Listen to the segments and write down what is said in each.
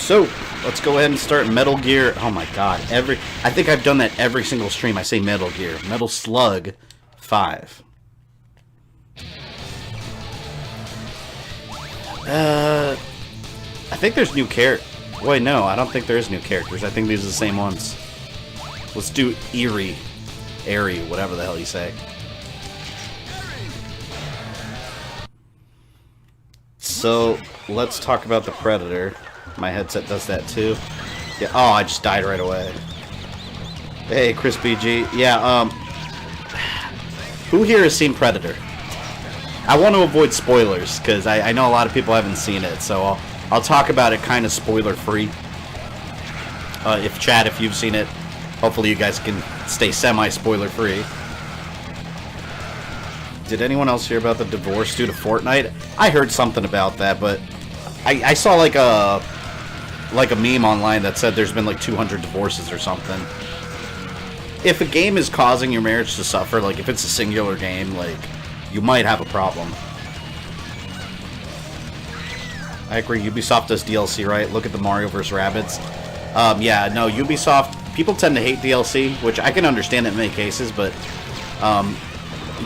So, let's go ahead and start Metal Gear. Oh my god, I think I've done that every single stream. I say Metal Gear. Metal Slug 5. I think there's new characters. Wait, no, I don't think there is new characters. I think these are the same ones. Let's do Airy, whatever the hell you say. So, let's talk about the Predator. My headset does that too. Yeah. Oh, I just died right away. Hey, Chris BG. Yeah, who here has seen Predator? I want to avoid spoilers, because I know a lot of people haven't seen it, so I'll talk about it kind of spoiler-free. If you've seen it, hopefully you guys can stay semi-spoiler-free. Did anyone else hear about the divorce due to Fortnite? I heard something about that, but I saw like a meme online that said there's been like 200 divorces or something. If a game is causing your marriage to suffer, like if it's a singular game, like, you might have a problem. I agree, Ubisoft does DLC, right? Look at the Mario vs. Rabbids. Yeah, no, Ubisoft, people tend to hate DLC, which I can understand in many cases, but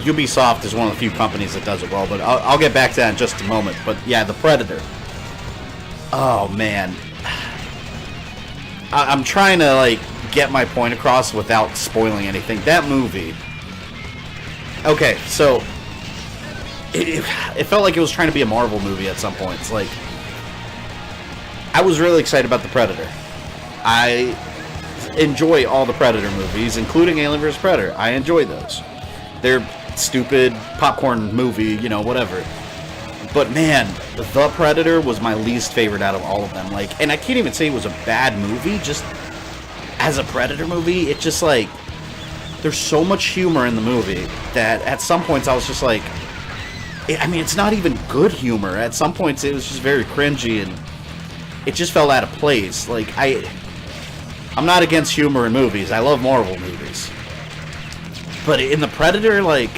Ubisoft is one of the few companies that does it well, but I'll get back to that in just a moment. But yeah, the Predator. Oh, man. I'm trying to, like, get my point across without spoiling anything. That movie... Okay, so... It felt like it was trying to be a Marvel movie at some points. Like, I was really excited about the Predator. I enjoy all the Predator movies, including Alien vs. Predator. I enjoy those. They're stupid, popcorn movie, you know, whatever. But man, The Predator was my least favorite out of all of them. Like, and I can't even say it was a bad movie, just as a Predator movie, it just like, there's so much humor in the movie that at some points I was just like, I mean, it's not even good humor. At some points it was just very cringy and it just felt out of place. Like, I'm not against humor in movies. I love Marvel movies. But in The Predator, like,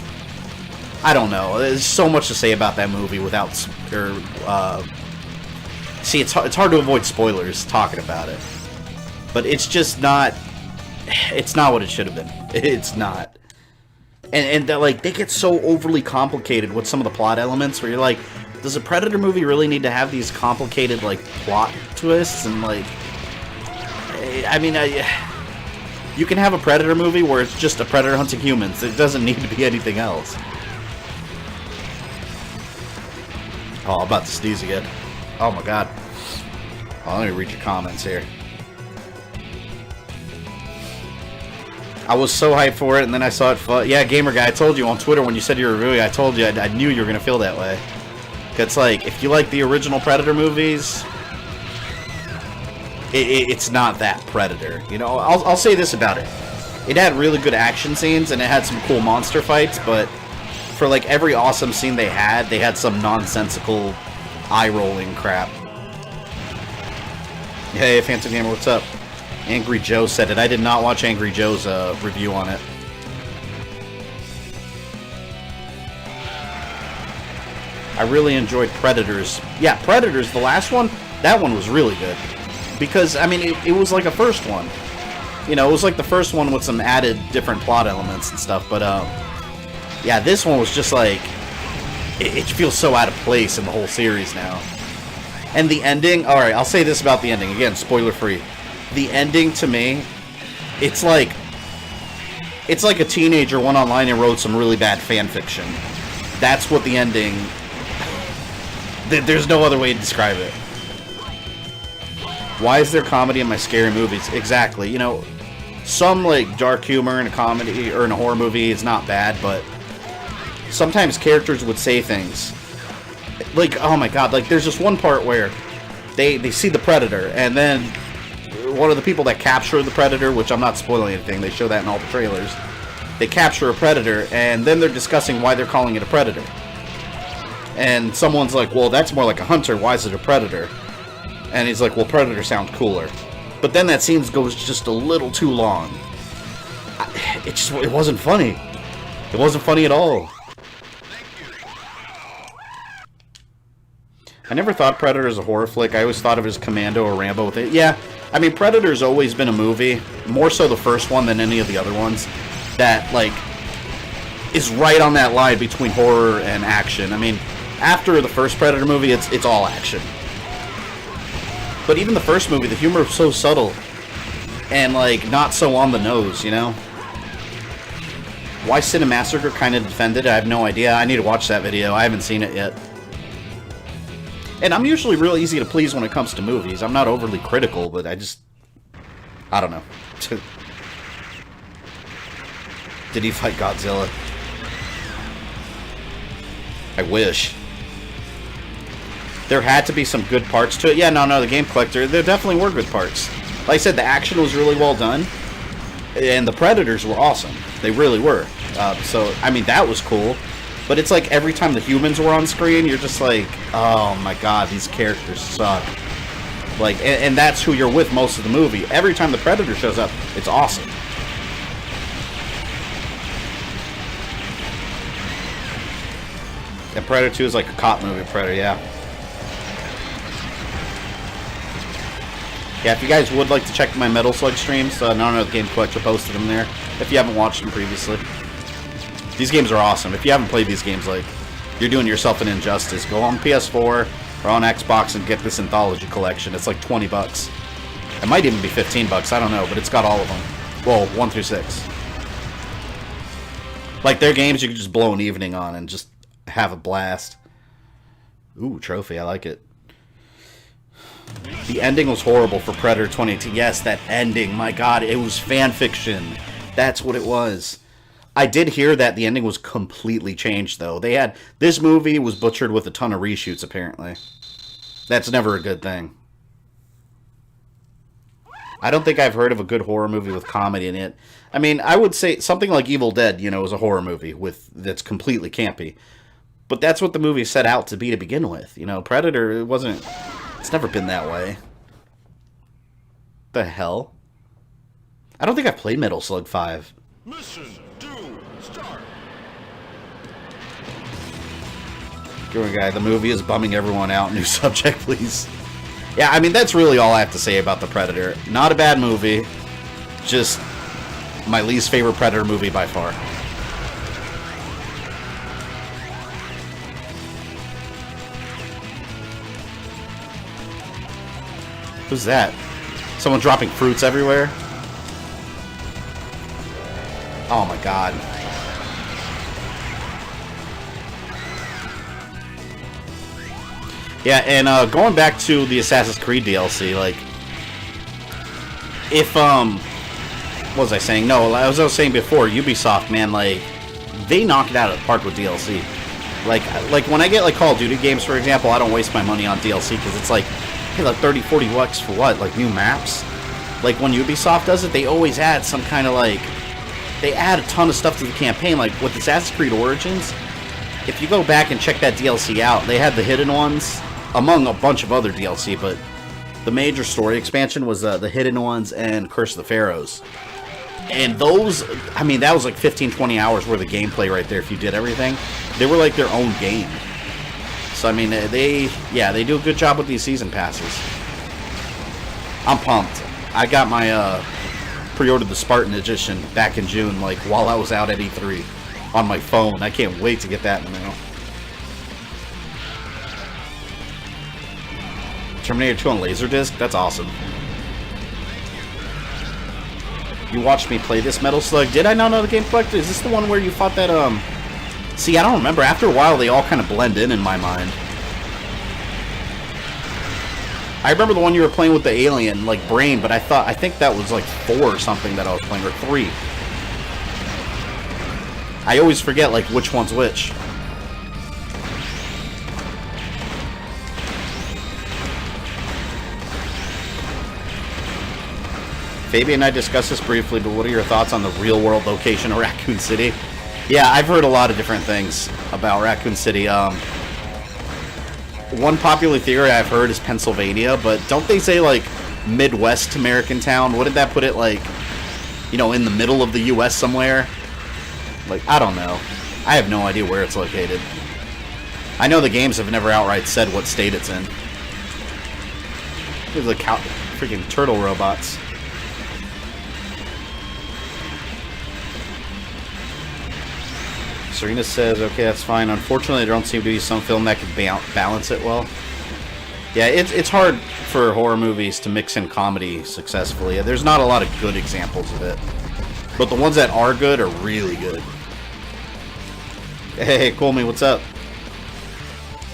I don't know. There's so much to say about that movie without... see, it's hard to avoid spoilers talking about it. But it's just not... It's not what it should have been. It's not. And like, they get so overly complicated with some of the plot elements where you're like, does a Predator movie really need to have these complicated, like, plot twists? And, like... I mean, you can have a Predator movie where it's just a Predator hunting humans. It doesn't need to be anything else. Oh, I'm about to sneeze again. Oh my god. Oh, let me read your comments here. I was so hyped for it, and then I saw it. Yeah, Gamer Guy, I told you on Twitter when you said you were reviewing, I told you I knew you were going to feel that way. It's like, if you like the original Predator movies, it's not that Predator. You know, I'll say this about it. It had really good action scenes, and it had some cool monster fights, but for like every awesome scene they had some nonsensical eye-rolling crap. Hey, Phantom Gamer, what's up? Angry Joe said it. I did not watch Angry Joe's review on it. I really enjoyed Predators. Yeah, Predators, the last one, that one was really good. Because, I mean, it was like a first one. You know, it was like the first one with some added different plot elements and stuff. But, yeah, this one was just like... It feels so out of place in the whole series now. And the ending... Alright, I'll say this about the ending. Again, spoiler-free. The ending, to me, it's like a teenager went online and wrote some really bad fan fiction. That's what the ending... There's no other way to describe it. Why is there comedy in my scary movies? Exactly. You know, some, like, dark humor in a comedy or in a horror movie is not bad, but sometimes characters would say things. Like, oh my god, like, there's just one part where they see the Predator, and then one of the people that capture the Predator, which I'm not spoiling anything, they show that in all the trailers, they capture a Predator, and then they're discussing why they're calling it a Predator. And someone's like, well, that's more like a hunter, why is it a Predator? And he's like, well, Predator sounds cooler. But then that scene goes just a little too long. It wasn't funny. It wasn't funny at all. I never thought Predator as a horror flick. I always thought of it as Commando or Rambo with it. Yeah, I mean, Predator's always been a movie, more so the first one than any of the other ones, that, like, is right on that line between horror and action. I mean, after the first Predator movie, it's all action. But even the first movie, the humor was so subtle and, like, not so on the nose, you know? Why Cinemassacre kind of defended it, I have no idea. I need to watch that video. I haven't seen it yet. And I'm usually real easy to please when it comes to movies. I'm not overly critical, but I don't know. Did he fight Godzilla? I wish. There had to be some good parts to it. Yeah, no, the Game Collector, there definitely were good parts. Like I said, the action was really well done. And the Predators were awesome. They really were. So, I mean, that was cool. But it's like every time the humans were on screen, you're just like, oh my god, these characters suck. Like, and that's who you're with most of the movie. Every time the Predator shows up, it's awesome. And Predator 2 is like a cop movie, Predator, yeah. Yeah, if you guys would like to check my Metal Slug streams, the Game Collector posted them there, if you haven't watched them previously. These games are awesome. If you haven't played these games, like, you're doing yourself an injustice. Go on PS4 or on Xbox and get this Anthology Collection. It's like 20 bucks. It might even be 15 bucks, I don't know, but it's got all of them. Well, 1 through 6. Like, they're games you can just blow an evening on and just have a blast. Ooh, trophy, I like it. The ending was horrible for Predator 2018. Yes, that ending, my god, it was fan fiction. That's what it was. I did hear that the ending was completely changed, though. This movie was butchered with a ton of reshoots, apparently. That's never a good thing. I don't think I've heard of a good horror movie with comedy in it. I mean, I would say something like Evil Dead, you know, is a horror movie that's completely campy. But that's what the movie set out to be to begin with. You know, Predator, it's never been that way. The hell? I don't think I've played Metal Slug 5. Mission 2, start. Going guy, the movie is bumming everyone out. New subject, please. Yeah, I mean, that's really all I have to say about The Predator. Not a bad movie. Just my least favorite Predator movie by far. Who's that? Someone dropping fruits everywhere? Oh my god. Yeah, and going back to the Assassin's Creed DLC, like, if, what was I saying? No, as I was saying before, Ubisoft, man, like, they knock it out of the park with DLC. Like when I get, like, Call of Duty games, for example, I don't waste my money on DLC, because it's like, hey, like, 30, 40 bucks for what? Like, new maps? Like, when Ubisoft does it, they always add some kind of, like, they add a ton of stuff to the campaign. Like, with Assassin's Creed Origins, if you go back and check that DLC out, they had the hidden ones, among a bunch of other DLC, but the major story expansion was the Hidden Ones and Curse of the Pharaohs. And those, I mean, that was like 15, 20 hours worth of gameplay right there if you did everything. They were like their own game. So, I mean, they do a good job with these season passes. I'm pumped. I got my, pre-ordered the Spartan Edition back in June, like, while I was out at E3 on my phone. I can't wait to get that in the mail. Terminator 2 on Laserdisc? That's awesome. You watched me play this Metal Slug. Did I not know the Game Collector? Is this the one where you fought that, See, I don't remember. After a while, they all kind of blend in my mind. I remember the one you were playing with the alien, like, brain, but I think that was, like, 4 or something that I was playing, or 3. I always forget, like, which one's which. Fabian and I discussed this briefly, but what are your thoughts on the real-world location of Raccoon City? Yeah, I've heard a lot of different things about Raccoon City. One popular theory I've heard is Pennsylvania, but don't they say, like, Midwest American town? Wouldn't that put it, like, you know, in the middle of the U.S. somewhere? Like, I don't know. I have no idea where it's located. I know the games have never outright said what state it's in. Look at the freaking turtle robots. Serena says, okay, that's fine. Unfortunately, there don't seem to be some film that can balance it well. Yeah, it's hard for horror movies to mix in comedy successfully. There's not a lot of good examples of it. But the ones that are good are really good. Hey, Cool Me, what's up?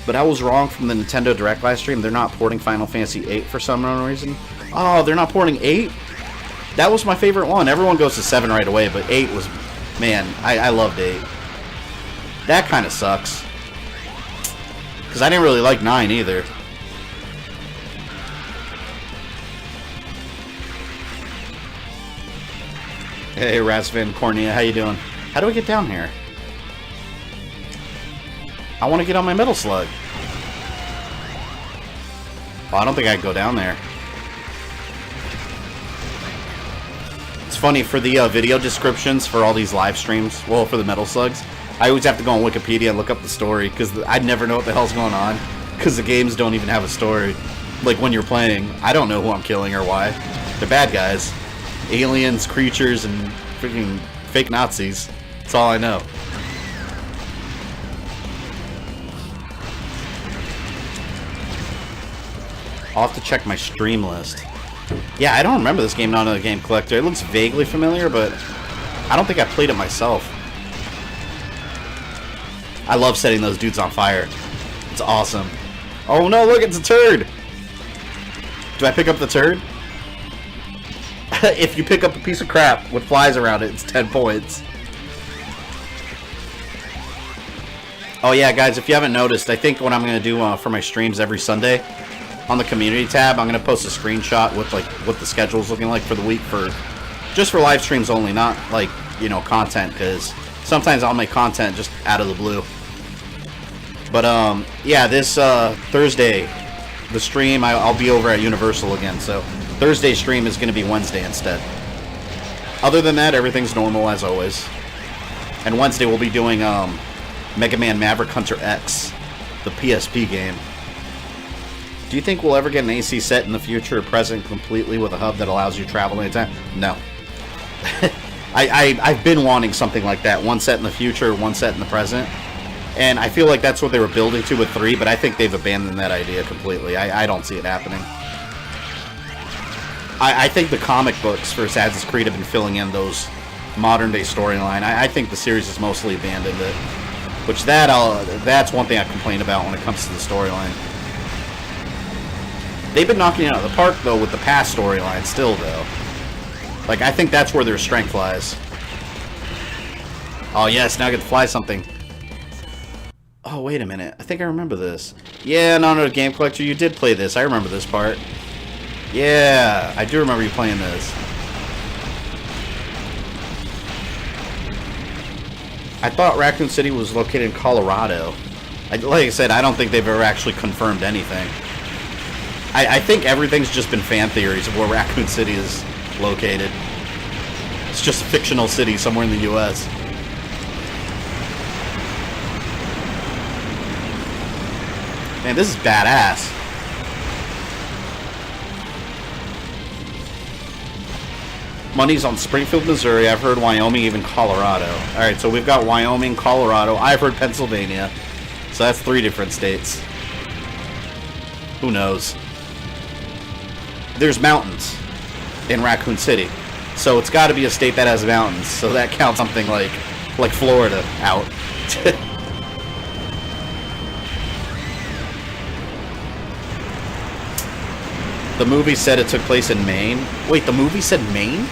But I was wrong from the Nintendo Direct live stream. They're not porting Final Fantasy VIII for some unknown reason. Oh, they're not porting 8? That was my favorite one. Everyone goes to 7 right away, but 8 was... Man, I loved 8. That kind of sucks. Because I didn't really like 9 either. Hey, Rasvan Cornea, how you doing? How do I get down here? I want to get on my Metal Slug. Oh, I don't think I can go down there. It's funny, for the video descriptions for all these live streams, well, for the Metal Slugs, I always have to go on Wikipedia and look up the story, because I never know what the hell's going on, because the games don't even have a story. Like, when you're playing, I don't know who I'm killing or why. They're bad guys. Aliens, creatures, and freaking fake Nazis. That's all I know. I'll have to check my stream list. Yeah, I don't remember this game, not another game collector. It looks vaguely familiar, but I don't think I played it myself. I love setting those dudes on fire. It's awesome. Oh no, look, it's a turd! Do I pick up the turd? If you pick up a piece of crap with flies around it, it's 10 points. Oh yeah, guys, if you haven't noticed, I think what I'm going to do for my streams every Sunday, on the community tab, I'm going to post a screenshot with like what the schedule's looking like for the week, for just for live streams only, not like, you know, content, because sometimes I'll make content just out of the blue. But yeah, this Thursday, the stream, I'll be over at Universal again, so Thursday's stream is going to be Wednesday instead. Other than that, everything's normal as always. And Wednesday we'll be doing Mega Man Maverick Hunter X, the PSP game. Do you think we'll ever get an AC set in the future or present completely with a hub that allows you to travel anytime? No. I've been wanting something like that. One set in the future, one set in the present. And I feel like that's what they were building to with 3, but I think they've abandoned that idea completely. I don't see it happening. I think the comic books for Assassin's Creed have been filling in those modern-day storyline. I think the series has mostly abandoned it. Which that's one thing I complain about when it comes to the storyline. They've been knocking it out of the park, though, with the past storyline still, though. Like, I think that's where their strength lies. Oh, yes, now I get to fly something. Oh, wait a minute. I think I remember this. Yeah, no, Game Collector, you did play this. I remember this part. Yeah, I do remember you playing this. I thought Raccoon City was located in Colorado. Like I said, I don't think they've ever actually confirmed anything. I think everything's just been fan theories of where Raccoon City is located. It's just a fictional city somewhere in the U.S. Man, this is badass. Money's on Springfield, Missouri. I've heard Wyoming, even Colorado. Alright, so we've got Wyoming, Colorado. I've heard Pennsylvania. So that's 3 different states. Who knows? There's mountains in Raccoon City. So it's got to be a state that has mountains. So that counts something like Florida out. The movie said it took place in Maine. Wait, the movie said Maine?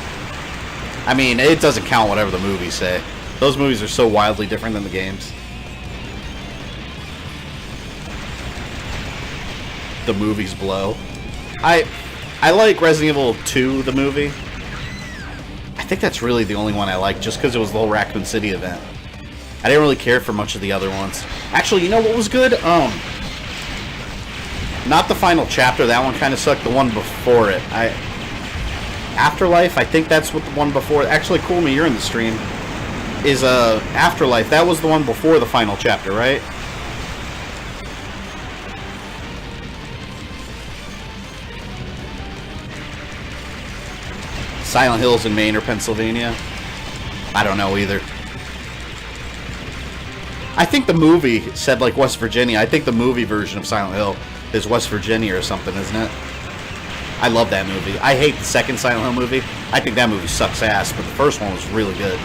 I mean, it doesn't count whatever the movies say. Those movies are so wildly different than the games. The movies blow. I like Resident Evil 2, the movie. I think that's really the only one I like, just because it was the whole Raccoon City event. I didn't really care for much of the other ones. Actually, you know what was good? Not the final chapter, that one kind of sucked. The one before it. Afterlife, I think that's what the one before. Actually, Cool Me, you're in the stream. Is Afterlife. That was the one before the final chapter, right? Silent Hill's in Maine or Pennsylvania. I don't know either. I think the movie said like West Virginia. I think the movie version of Silent Hill is West Virginia or something, isn't it? I love that movie. I hate the second Silent Hill movie. I think that movie sucks ass, but the first one was really good.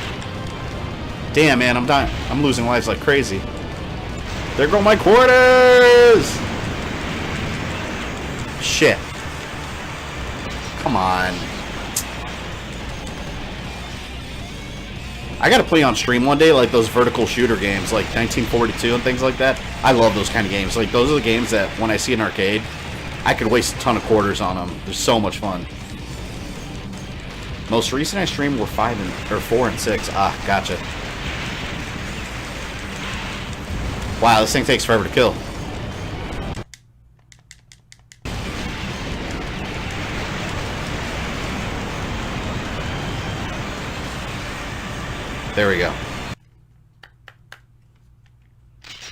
Damn, man, I'm dying. I'm losing lives like crazy. There go my quarters! Shit. Come on. I gotta play on stream one day, like those vertical shooter games, like 1942 and things like that. I love those kind of games. Like, those are the games that, when I see an arcade, I could waste a ton of quarters on them. They're so much fun. Most recent I streamed were 4 and 6. Ah, gotcha. Wow, this thing takes forever to kill. There we go.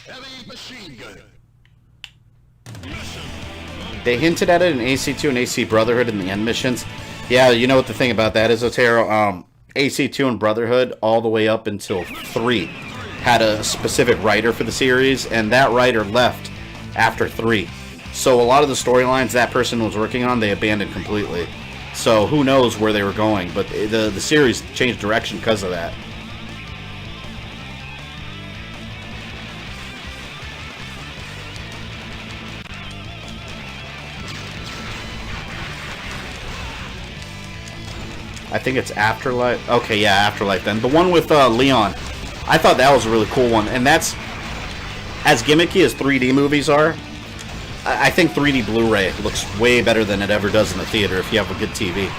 Heavy machine gun. They hinted at it in AC2 and AC Brotherhood in the end missions. Yeah, you know what the thing about that is, Otero? AC2 and Brotherhood, all the way up until 3, had a specific writer for the series, and that writer left after 3. So a lot of the storylines that person was working on, they abandoned completely. So who knows where they were going, but the series changed direction because of that. I think it's Afterlife. Okay, yeah, Afterlife then. The one with Leon. I thought that was a really cool one. And that's, as gimmicky as 3D movies are, I think 3D Blu-ray looks way better than it ever does in the theater if you have a good TV.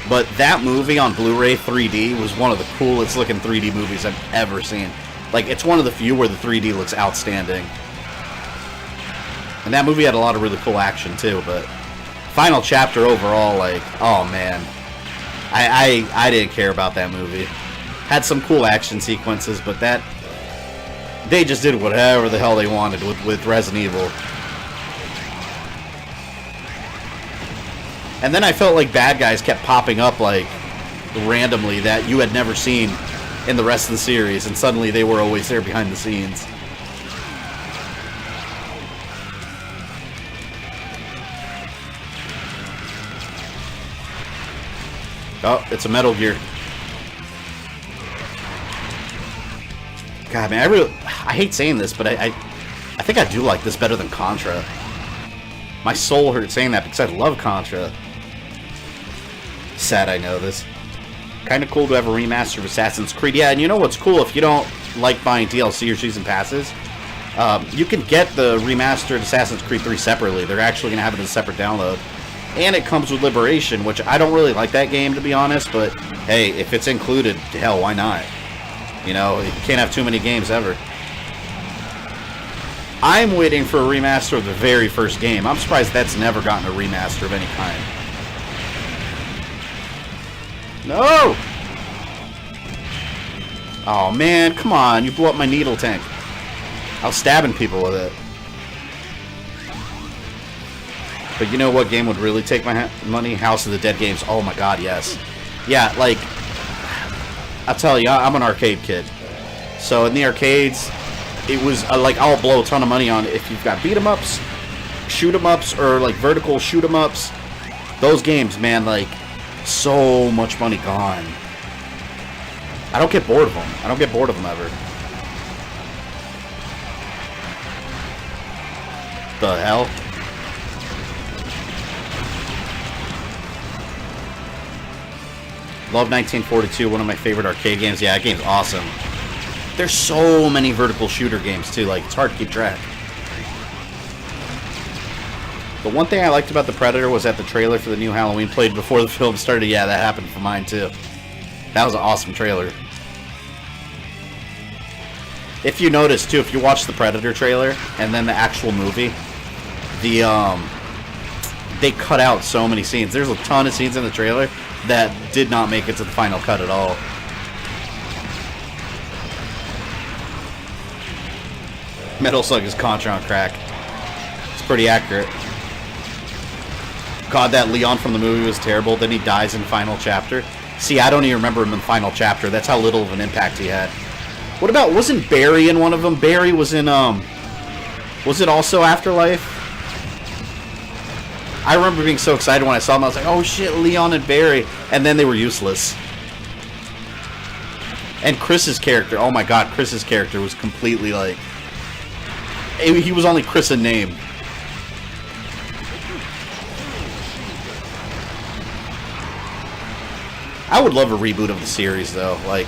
But that movie on Blu-ray 3D was one of the coolest looking 3D movies I've ever seen. Like, it's one of the few where the 3D looks outstanding. And that movie had a lot of really cool action too, but final chapter overall, like, oh man. I didn't care about that movie. Had some cool action sequences, but that they just did whatever the hell they wanted with Resident Evil. And then I felt like bad guys kept popping up like randomly that you had never seen in the rest of the series, and suddenly they were always there behind the scenes. Oh, it's a Metal Gear. God, man, I hate saying this, but I think I do like this better than Contra. My soul hurt saying that because I love Contra. Sad I know this. Kind of cool to have a remaster of Assassin's Creed. Yeah, and you know what's cool? If you don't like buying DLC or season passes, you can get the remastered Assassin's Creed 3 separately. They're actually going to have it as a separate download. And it comes with Liberation, which I don't really like that game, to be honest, but hey, if it's included, hell, why not? You know, you can't have too many games ever. I'm waiting for a remaster of the very first game. I'm surprised that's never gotten a remaster of any kind. No! Oh man, come on, you blew up my needle tank. I was stabbing people with it. But you know what game would really take my money? House of the Dead games. Oh my god, yes. Yeah, like, I'll tell you, I'm an arcade kid. So in the arcades, it was like, I'll blow a ton of money on if you've got beat-em-ups, shoot-em-ups, or like vertical shoot-em-ups. Those games, man, like, so much money gone. I don't get bored of them. I don't get bored of them ever. The hell? Love 1942, one of my favorite arcade games. Yeah, that game's awesome. There's so many vertical shooter games, too. Like, it's hard to keep track. The one thing I liked about The Predator was that the trailer for the new Halloween played before the film started. Yeah, that happened for mine, too. That was an awesome trailer. If you notice, too, if you watch the Predator trailer and then the actual movie, they cut out so many scenes. There's a ton of scenes in the trailer that did not make it to the final cut at all. Metal Slug is Contra on crack. It's pretty accurate. God, that Leon from the movie was terrible. Then he dies in final chapter. See, I don't even remember him in the final chapter. That's how little of an impact he had. What about, wasn't Barry in one of them? Barry was in, was it also Afterlife? I remember being so excited when I saw them. I was like, oh shit, Leon and Barry. And then they were useless. And Chris's character, oh my god, Chris's character was completely like... He was only Chris in name. I would love a reboot of the series, though. Like,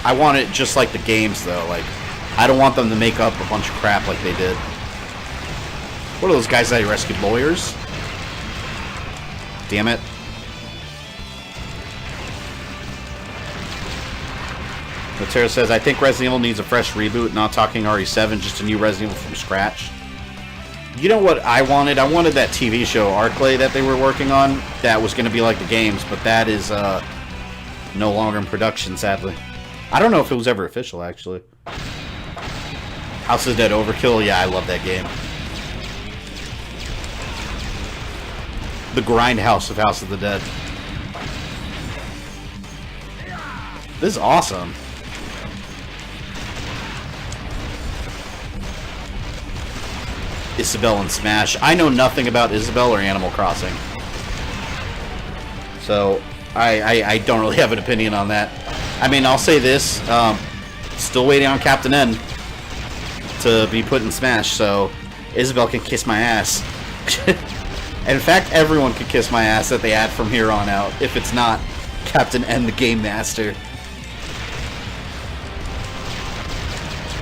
I want it just like the games, though. Like, I don't want them to make up a bunch of crap like they did. What are those guys that he rescued? Lawyers? Damn it. Otero says, I think Resident Evil needs a fresh reboot. Not talking RE7, just a new Resident Evil from scratch. You know what I wanted? I wanted that TV show, Arclay, that they were working on. That was going to be like the games, but that is no longer in production, sadly. I don't know if it was ever official, actually. House of the Dead Overkill? Yeah, I love that game. The grindhouse of House of the Dead. This is awesome. Isabelle and Smash. I know nothing about Isabelle or Animal Crossing. So, I don't really have an opinion on that. I mean, I'll say this. Still waiting on Captain N to be put in Smash, so Isabelle can kiss my ass. In fact, everyone could kiss my ass that they add from here on out, if it's not Captain N the Game Master.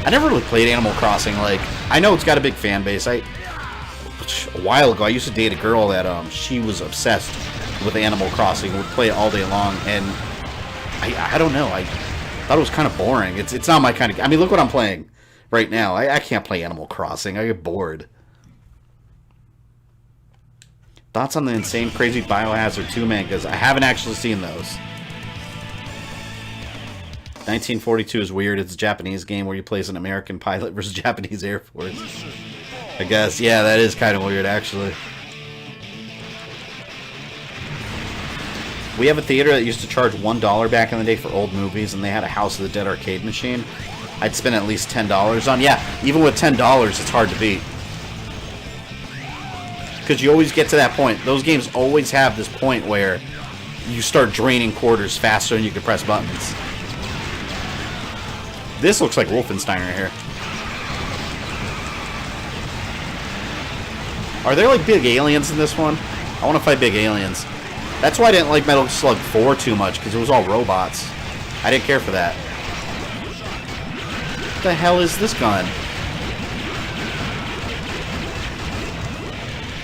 I never really played Animal Crossing. Like, I know it's got a big fan base. A while ago, I used to date a girl that she was obsessed with Animal Crossing, would play it all day long, and I don't know. I thought it was kind of boring. It's not my kind of. I mean, look what I'm playing right now. I can't play Animal Crossing. I get bored. Thoughts on the insane, crazy Biohazard 2 mangas? I haven't actually seen those. 1942 is weird. It's a Japanese game where you play as an American pilot versus Japanese Air Force. I guess. Yeah, that is kind of weird, actually. We have a theater that used to charge $1 back in the day for old movies, and they had a House of the Dead arcade machine. I'd spend at least $10 on. Yeah, even with $10, it's hard to beat. Because you always get to that point. Those games always have this point where you start draining quarters faster than you can press buttons. This looks like Wolfenstein right here. Are there like big aliens in this one? I want to fight big aliens. That's why I didn't like Metal Slug 4 too much, because it was all robots. I didn't care for that. What the hell is this gun?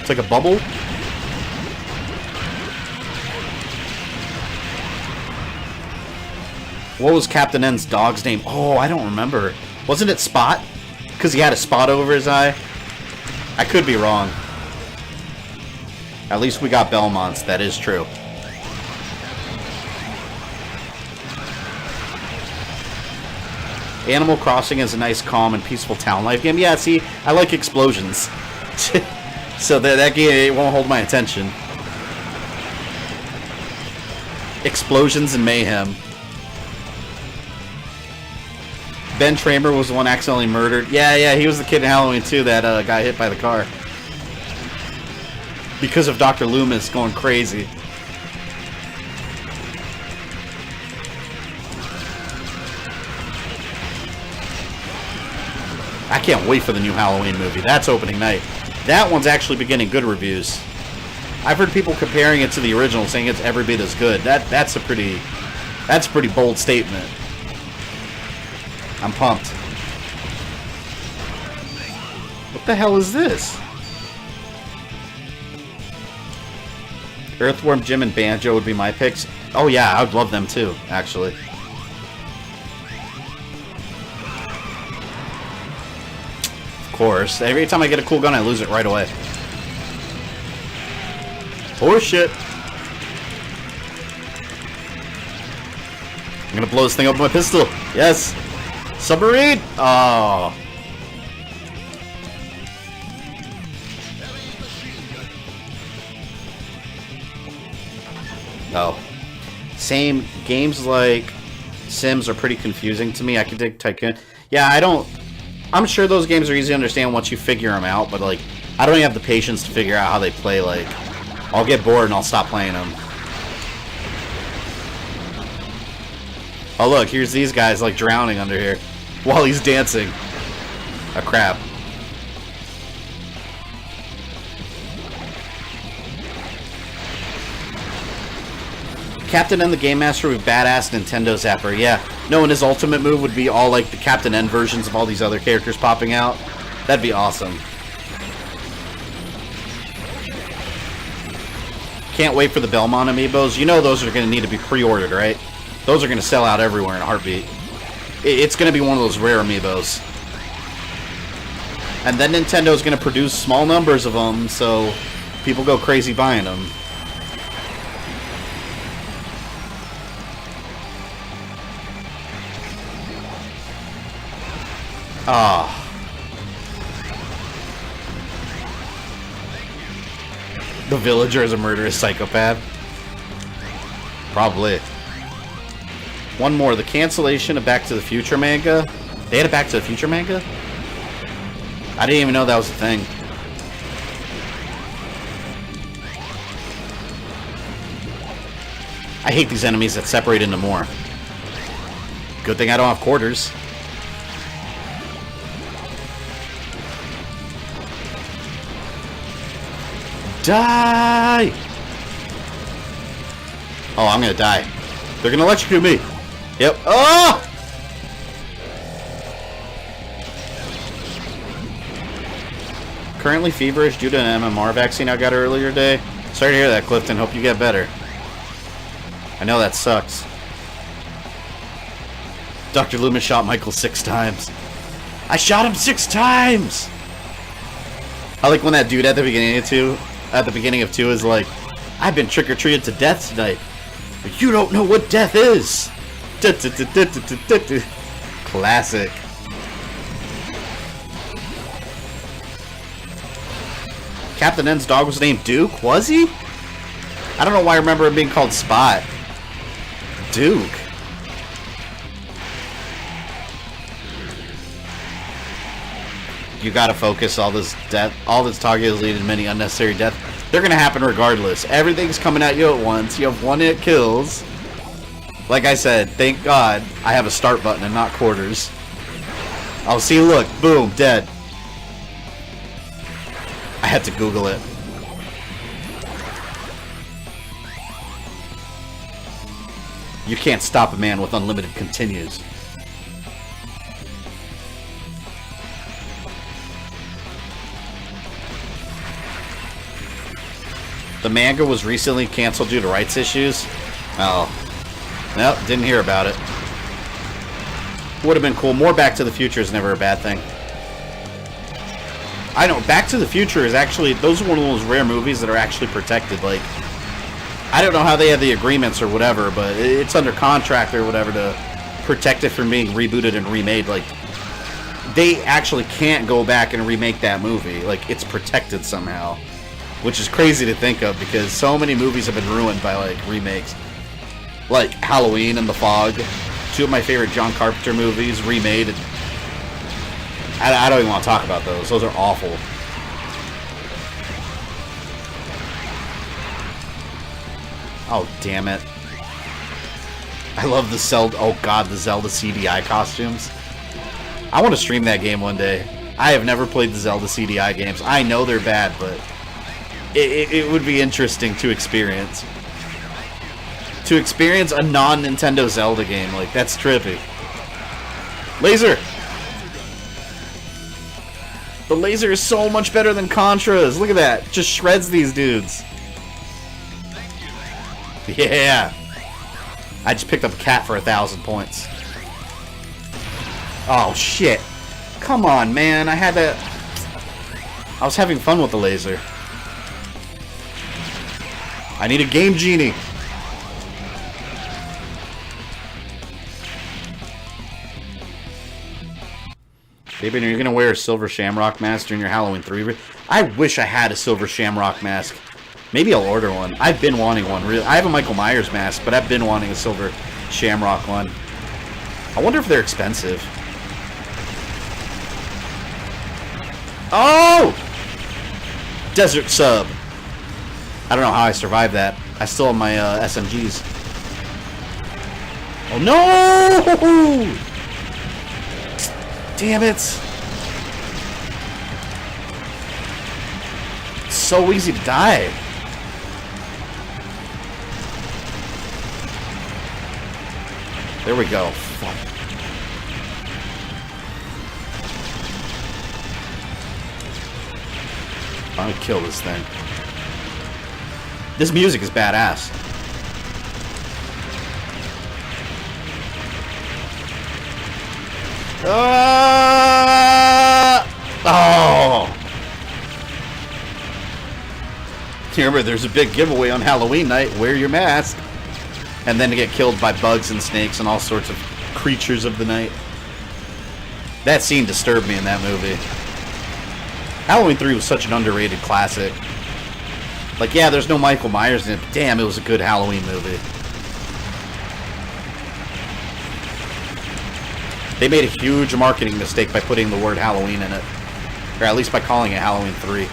It's like a bubble? What was Captain N's dog's name? Oh, I don't remember. Wasn't it Spot? Because he had a spot over his eye? I could be wrong. At least we got Belmonts. That is true. Animal Crossing is a nice, calm, and peaceful town life game. Yeah, see, I like explosions. So that game, it won't hold my attention. Explosions and mayhem. Ben Tramer was the one accidentally murdered. Yeah, he was the kid in Halloween 2 that got hit by the car. Because of Dr. Loomis going crazy. I can't wait for the new Halloween movie. That's opening night. That one's actually been getting good reviews. I've heard people comparing it to the original, saying it's every bit as good. That's a pretty bold statement. I'm pumped. What the hell is this? Earthworm Jim and Banjo would be my picks. Oh yeah, I would love them too, actually. Of course. Every time I get a cool gun, I lose it right away. Horseshit. I'm gonna blow this thing up with my pistol. Yes. Submarine! Oh. Oh. Same. Games like Sims are pretty confusing to me. I can dig Tycoon. Yeah, I'm sure those games are easy to understand once you figure them out, but, like, I don't even have the patience to figure out how they play. Like, I'll get bored and I'll stop playing them. Oh, look, here's these guys, like, drowning under here while he's dancing. A crab. Captain N the Game Master with badass Nintendo Zapper. Yeah. No, and his ultimate move would be all, like, the Captain N versions of all these other characters popping out. That'd be awesome. Can't wait for the Belmont amiibos. You know those are going to need to be pre-ordered, right? Those are going to sell out everywhere in a heartbeat. It's going to be one of those rare amiibos. And then Nintendo's going to produce small numbers of them, so people go crazy buying them. Ah. The villager is a murderous psychopath. Probably. One more. The cancellation of Back to the Future manga. They had a Back to the Future manga? I didn't even know that was a thing. I hate these enemies that separate into more. Good thing I don't have quarters. Die! Oh, I'm gonna die. They're gonna electrocute me. Yep. Oh! Currently feverish due to an MMR vaccine I got earlier today. Sorry to hear that, Clifton. Hope you get better. I know that sucks. Dr. Loomis shot Michael 6 times. I shot him 6 times! I like when that dude at the beginning of 2 is like, I've been trick-or-treated to death tonight, but you don't know what death is! Classic. Captain N's dog was named Duke? Was he? I don't know why I remember him being called Spot. Duke. You gotta focus. All this death, all this talking is leading to many unnecessary deaths. They're gonna happen regardless. Everything's coming at you at once. You have 1-hit kills. Like I said, thank God I have a start button and not quarters. Oh, see, look, boom, dead. I had to Google it. You can't stop a man with unlimited continues. The manga was recently canceled due to rights issues. Oh. Nope, didn't hear about it. Would have been cool. More Back to the Future is never a bad thing. I know, Back to the Future is actually, those are one of those rare movies that are actually protected. Like, I don't know how they have the agreements or whatever, but it's under contract or whatever to protect it from being rebooted and remade. Like, they actually can't go back and remake that movie. Like, it's protected somehow. Which is crazy to think of because so many movies have been ruined by, like, remakes. Like Halloween and The Fog. 2 of my favorite John Carpenter movies remade. I don't even want to talk about those. Those are awful. Oh, damn it. I love the Zelda... Oh, God, the Zelda CDI costumes. I want to stream that game one day. I have never played the Zelda CDI games. I know they're bad, but... It would be interesting to experience. To experience a non-Nintendo Zelda game. Like, that's trippy. Laser! The laser is so much better than Contra's. Look at that. Just shreds these dudes. Yeah. I just picked up a cat for 1,000 points. Oh, shit. Come on, man. I was having fun with the laser. I need a Game Genie. Fabian, are you going to wear a silver shamrock mask during your Halloween 3? I wish I had a silver shamrock mask. Maybe I'll order one. I've been wanting one. Really, I have a Michael Myers mask, but I've been wanting a silver shamrock one. I wonder if they're expensive. Oh! Desert sub. I don't know how I survived that. I still have my SMGs. Oh no! Damn it! It's so easy to die. There we go. Fuck. I'm gonna kill this thing. This music is badass. Oh! Remember, there's a big giveaway on Halloween night. Wear your mask. And then to get killed by bugs and snakes and all sorts of creatures of the night. That scene disturbed me in that movie. Halloween 3 was such an underrated classic. Like, yeah, there's no Michael Myers in it, but damn, it was a good Halloween movie. They made a huge marketing mistake by putting the word Halloween in it. Or at least by calling it Halloween 3.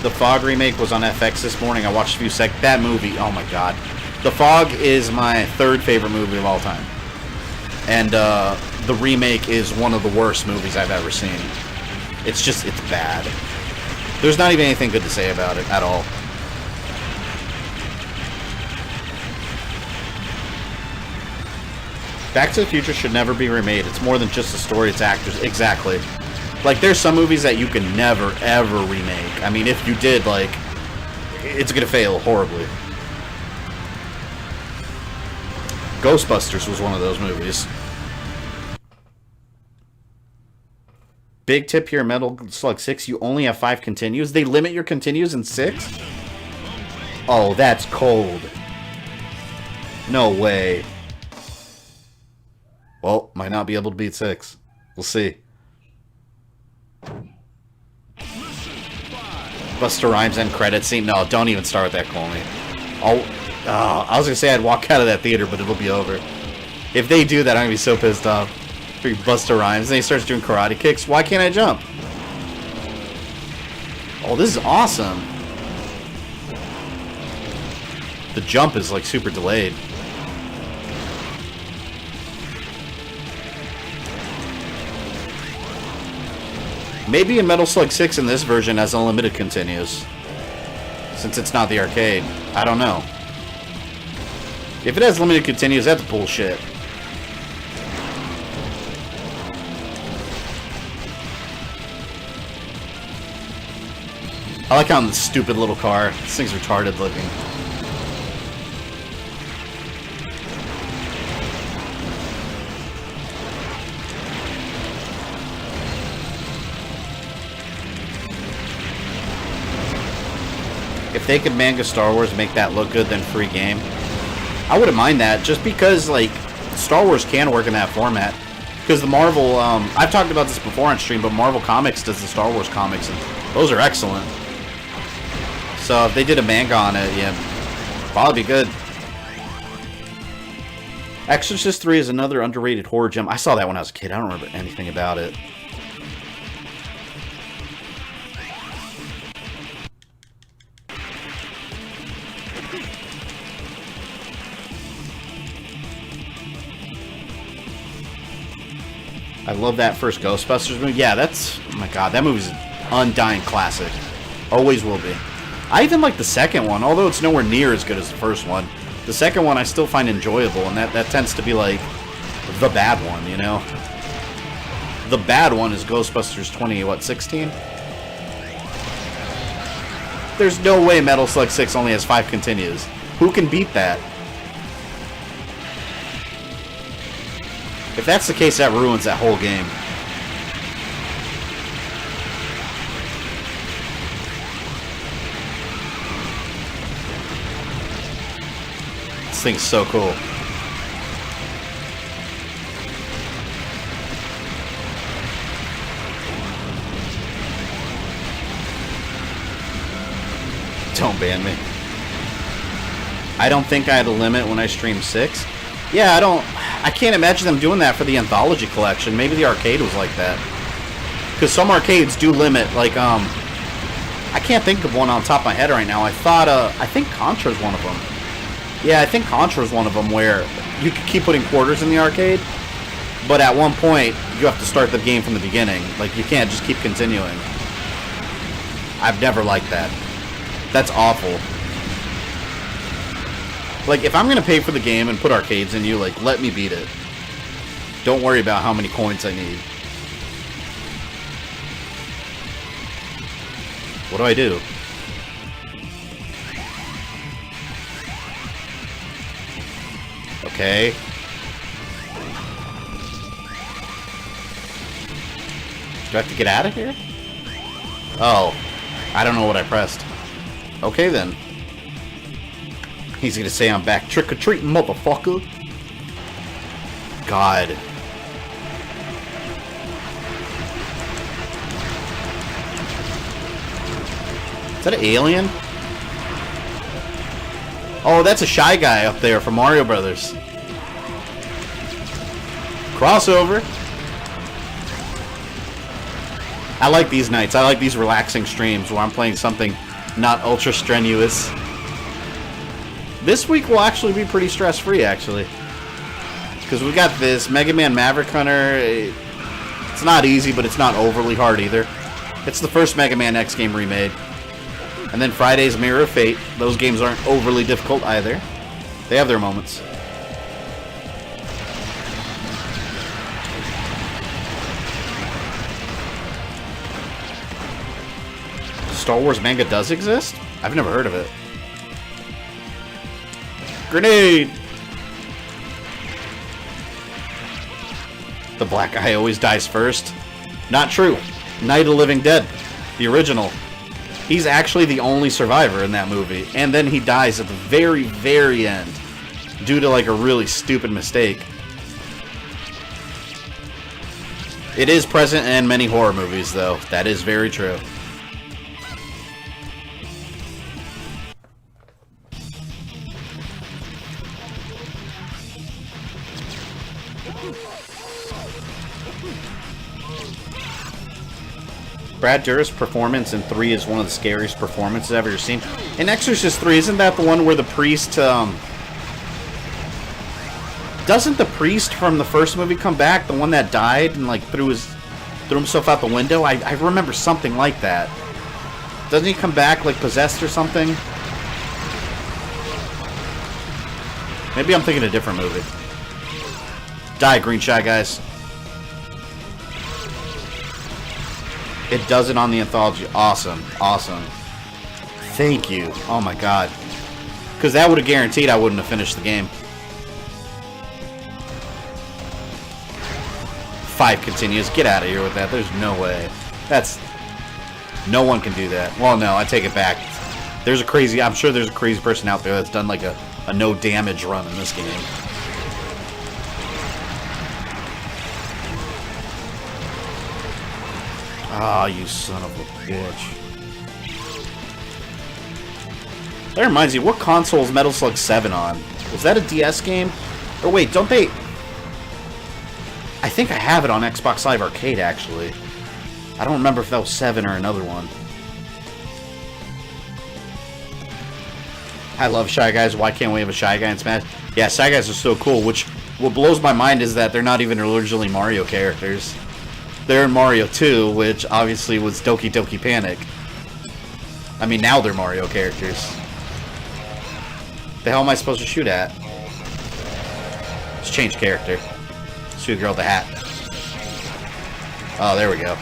The Fog remake was on FX this morning. I watched a few seconds. That movie, oh my god. The Fog is my third favorite movie of all time. And the remake is one of the worst movies I've ever seen. It's just, it's bad. There's not even anything good to say about it at all. Back to the Future should never be remade. It's more than just a story, it's actors. Exactly. Like, there's some movies that you can never, ever remake. I mean, if you did, like, it's gonna fail horribly. Ghostbusters was one of those movies. Big tip here, Metal Slug 6, you only have 5 continues. They limit your continues in 6? Oh, that's cold. No way. Well, might not be able to beat 6. We'll see. Busta Rhymes end credits scene. No, don't even start with that, Colney. I was gonna say I'd walk out of that theater, but it'll be over. If they do that, I'm gonna be so pissed off. Busta Rhymes, and he starts doing karate kicks. Why can't I jump? Oh, this is awesome. The jump is like super delayed. Maybe in Metal Slug 6 in this version has unlimited continues. Since it's not the arcade. I don't know. If it has limited continues, that's bullshit. I like how in the stupid little car. This thing's retarded looking. If they could manga Star Wars and make that look good, then free game. I wouldn't mind that, just because, like, Star Wars can work in that format. Because the Marvel, I've talked about this before on stream, but Marvel Comics does the Star Wars comics, and those are excellent. So if they did a manga on it, yeah, probably be good. Exorcist 3 is another underrated horror gem. I saw that when I was a kid. I don't remember anything about it. I love that first Ghostbusters movie. Yeah, that's... Oh my god, that movie's an undying classic. Always will be. I even like the second one, although it's nowhere near as good as the first one. The second one I still find enjoyable, and that tends to be like the bad one, you know? The bad one is Ghostbusters 2016? There's no way Metal Slug 6 only has 5 continues. Who can beat that? If that's the case, that ruins that whole game. This thing's so cool. Don't ban me. I don't think I had a limit when I streamed 6. Yeah, I can't imagine them doing that for the Anthology Collection. Maybe the arcade was like that. Because some arcades do limit, like, I can't think of one on top of my head right now. I think Contra's one of them. Yeah, I think Contra's one of them where you can keep putting quarters in the arcade, but at one point, you have to start the game from the beginning. Like, you can't just keep continuing. I've never liked that. That's awful. Like, if I'm gonna pay for the game and put arcades in you, like, let me beat it. Don't worry about how many coins I need. What do I do? Okay. Do I have to get out of here? Oh. I don't know what I pressed. Okay, then. He's gonna say I'm back. Trick-or-treating, motherfucker. God. Is that an alien? Oh, that's a Shy Guy up there from Mario Brothers. Crossover. I like these nights. I like these relaxing streams where I'm playing something not ultra strenuous. This week will actually be pretty stress-free, actually. Because we got this Mega Man Maverick Hunter. It's not easy, but it's not overly hard either. It's the first Mega Man X game remade. And then Friday's Mirror of Fate. Those games aren't overly difficult either. They have their moments. Star Wars manga does exist? I've never heard of it. Grenade! The black guy always dies first. Not true. Night of the Living Dead, the original. He's actually the only survivor in that movie. And then he dies at the very, very end. Due to like a really stupid mistake. It is present in many horror movies though. That is very true. Brad Dourif's performance in 3 is one of the scariest performances I've ever seen. In Exorcist 3, isn't that the one where the priest, doesn't the priest from the first movie come back? The one that died and, like, threw himself out the window? I remember something like that. Doesn't he come back, like, possessed or something? Maybe I'm thinking a different movie. Die, Green Shy Guys. It does it on the Anthology. Awesome. Awesome. Thank you. Oh my god. Because that would have guaranteed I wouldn't have finished the game. 5 continues. Get out of here with that. There's no way. That's... No one can do that. Well, no, I take it back. There's a crazy... I'm sure there's a crazy person out there that's done like a no damage run in this game. Ah, you son of a bitch. That reminds me, what console is Metal Slug 7 on? Was that a DS game? Or wait, don't they... I think I have it on Xbox Live Arcade, actually. I don't remember if that was 7 or another one. I love Shy Guys. Why can't we have a Shy Guy in Smash? Yeah, Shy Guys are so cool, which... What blows my mind is that they're not even originally Mario characters. They're in Mario 2, which obviously was Doki Doki Panic. I mean, now they're Mario characters. The hell am I supposed to shoot at? Let's change character. Shoot the girl with the hat. Oh, there we go.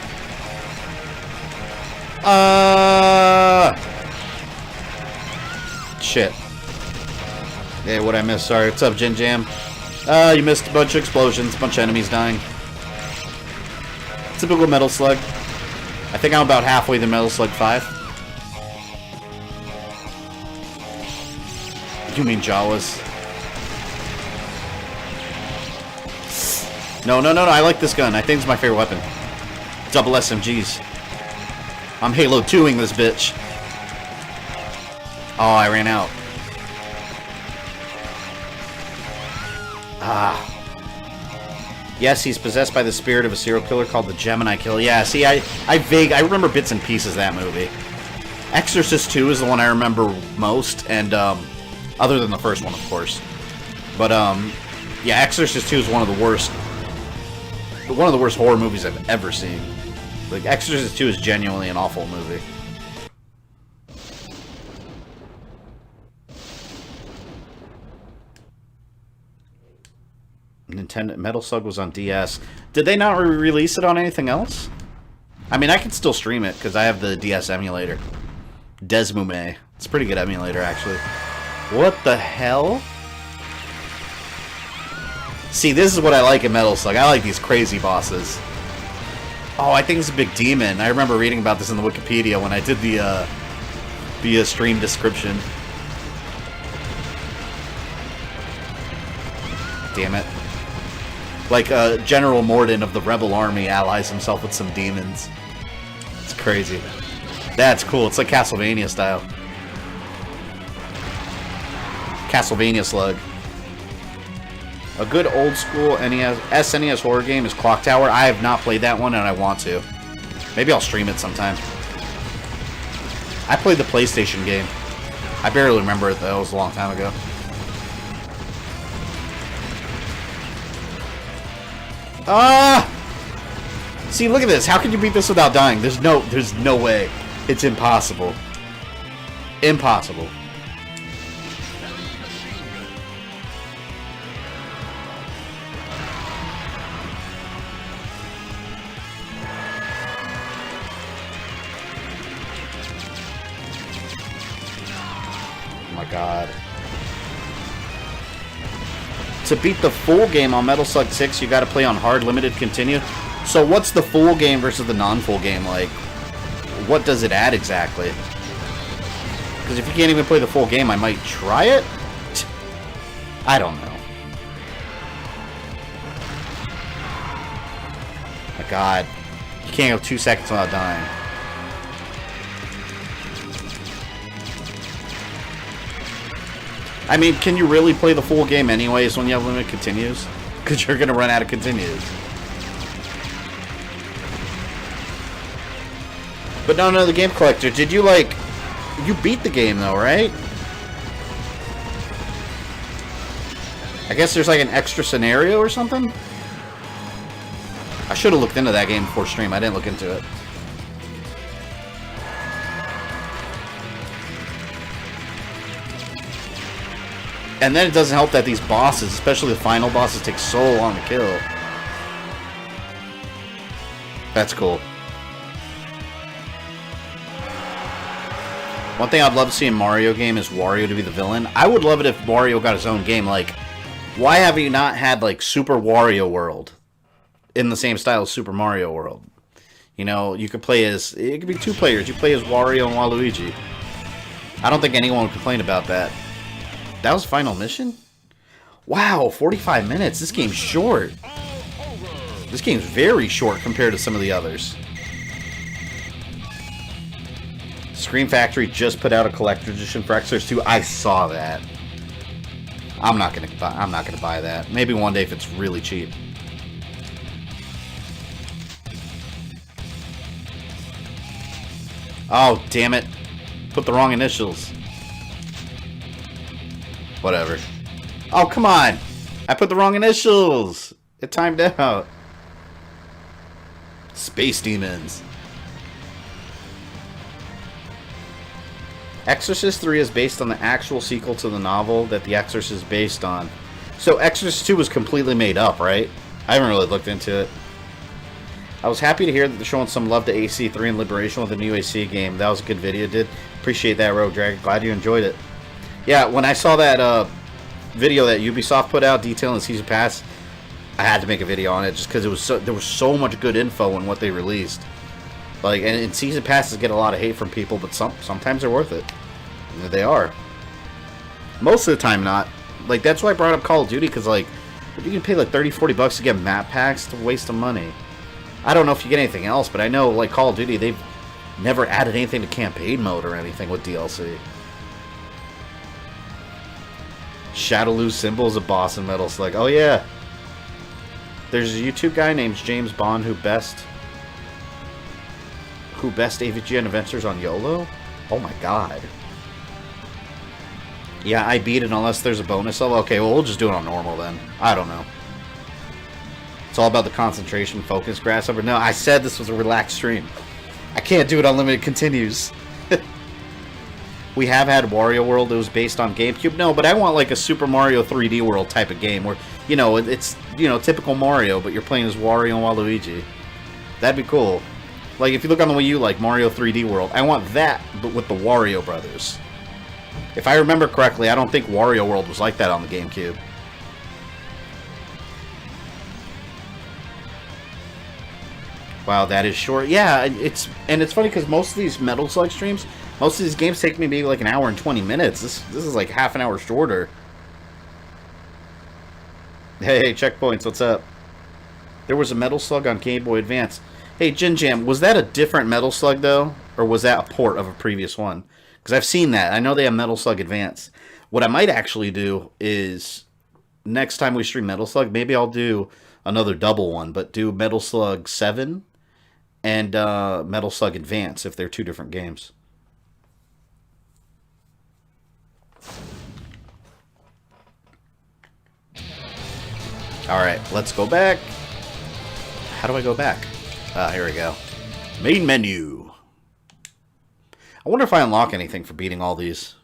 Shit. Yeah, what'd I miss? Sorry. What's up, Jin Jam? You missed a bunch of explosions, a bunch of enemies dying. Typical Metal Slug. I think I'm about halfway to Metal Slug 5. You mean Jawas? No, I like this gun. I think it's my favorite weapon. Double SMGs. I'm Halo 2ing this bitch. Oh, I ran out. Ah. Yes, he's possessed by the spirit of a serial killer called the Gemini Killer. Yeah, see, I remember bits and pieces of that movie. Exorcist 2 is the one I remember most, and, other than the first one, of course. But, yeah, Exorcist 2 is one of the worst horror movies I've ever seen. Like, Exorcist 2 is genuinely an awful movie. Nintendo Metal Slug was on DS. Did they not re-release it on anything else? I mean, I can still stream it because I have the DS emulator. Desmume. It's a pretty good emulator, actually. What the hell? See, this is what I like in Metal Slug. I like these crazy bosses. Oh, I think it's a big demon. I remember reading about this in the Wikipedia when I did the stream description. Damn it. Like, General Morden of the Rebel Army allies himself with some demons. It's crazy. That's cool. It's like Castlevania style. Castlevania Slug. A good old school SNES horror game is Clock Tower. I have not played that one, and I want to. Maybe I'll stream it sometime. I played the PlayStation game. I barely remember it, though. It was a long time ago. Ah! See, look at this. How can you beat this without dying? There's no way. It's impossible. Impossible. Oh my god. To beat the full game on Metal Slug 6, you gotta play on hard limited continue. So what's the full game versus the non-full game like? What does it add exactly? Because if you can't even play the full game, I might try it? I don't know. My god. You can't go 2 seconds without dying. I mean, can you really play the full game anyways when you have limited continues? Because you're going to run out of continues. But no, the Game Collector, did you, like... You beat the game, though, right? I guess there's, like, an extra scenario or something? I should have looked into that game before stream. I didn't look into it. And then it doesn't help that these bosses, especially the final bosses, take so long to kill. That's cool. One thing I'd love to see in Mario game is Wario to be the villain. I would love it if Wario got his own game. Like, why have you not had, like, Super Wario World in the same style as Super Mario World? You know, you could play as... It could be 2 players. You play as Wario and Waluigi. I don't think anyone would complain about that. That was final mission? Wow, 45 minutes. This game's short. This game's very short compared to some of the others. Scream Factory just put out a collector's edition for Exorcist 2. I saw that. I'm not gonna buy that. Maybe one day if it's really cheap. Oh, damn it. Put the wrong initials. Whatever. Oh, come on! I put the wrong initials! It timed out. Space Demons. Exorcist 3 is based on the actual sequel to the novel that The Exorcist is based on. So Exorcist 2 was completely made up, right? I haven't really looked into it. I was happy to hear that they're showing some love to AC3 and Liberation with the new AC game. That was a good video, did. Appreciate that, Rogue Dragon. Glad you enjoyed it. Yeah, when I saw that video that Ubisoft put out detailing the Season Pass, I had to make a video on it just because it was there was so much good info in what they released. Like, and Season Passes get a lot of hate from people, but sometimes they're worth it. They are. Most of the time, not. Like, that's why I brought up Call of Duty, because, like, if you can pay, like, $30-40 to get map packs, it's a waste of money. I don't know if you get anything else, but I know, like, Call of Duty, they've never added anything to campaign mode or anything with DLC. Shadowloo Symbol is a boss in Metal Slug. Oh yeah. There's a YouTube guy named James Bond who best AVGN adventures on YOLO? Oh my god. Yeah, I beat it unless there's a bonus level. Okay, well, we'll just do it on normal then. I don't know. It's all about the concentration, focus, grasshopper. No, I said this was a relaxed stream. I can't do it unlimited continues. We have had Wario World that was based on GameCube. No, but I want like a Super Mario 3D World type of game where, you know, it's, you know, typical Mario, but you're playing as Wario and Waluigi. That'd be cool. Like, if you look on the Wii U, like Mario 3D World, I want that, but with the Wario brothers. If I remember correctly, I don't think Wario World was like that on the GameCube. Wow, that is short. Yeah, it's funny because most of these Metal Slug streams, most of these games take me maybe like an hour and 20 minutes. This is like half an hour shorter. Hey, Checkpoints, what's up? There was a Metal Slug on Game Boy Advance. Hey, Jin Jam, was that a different Metal Slug though, or was that a port of a previous one? Because I've seen that. I know they have Metal Slug Advance. What I might actually do is next time we stream Metal Slug, maybe I'll do another double one, but do Metal Slug 7 and Metal Slug Advance if they're two different games. Alright, let's go back. How do I go back? Ah, here we go. Main menu. I wonder if I unlock anything for beating all these.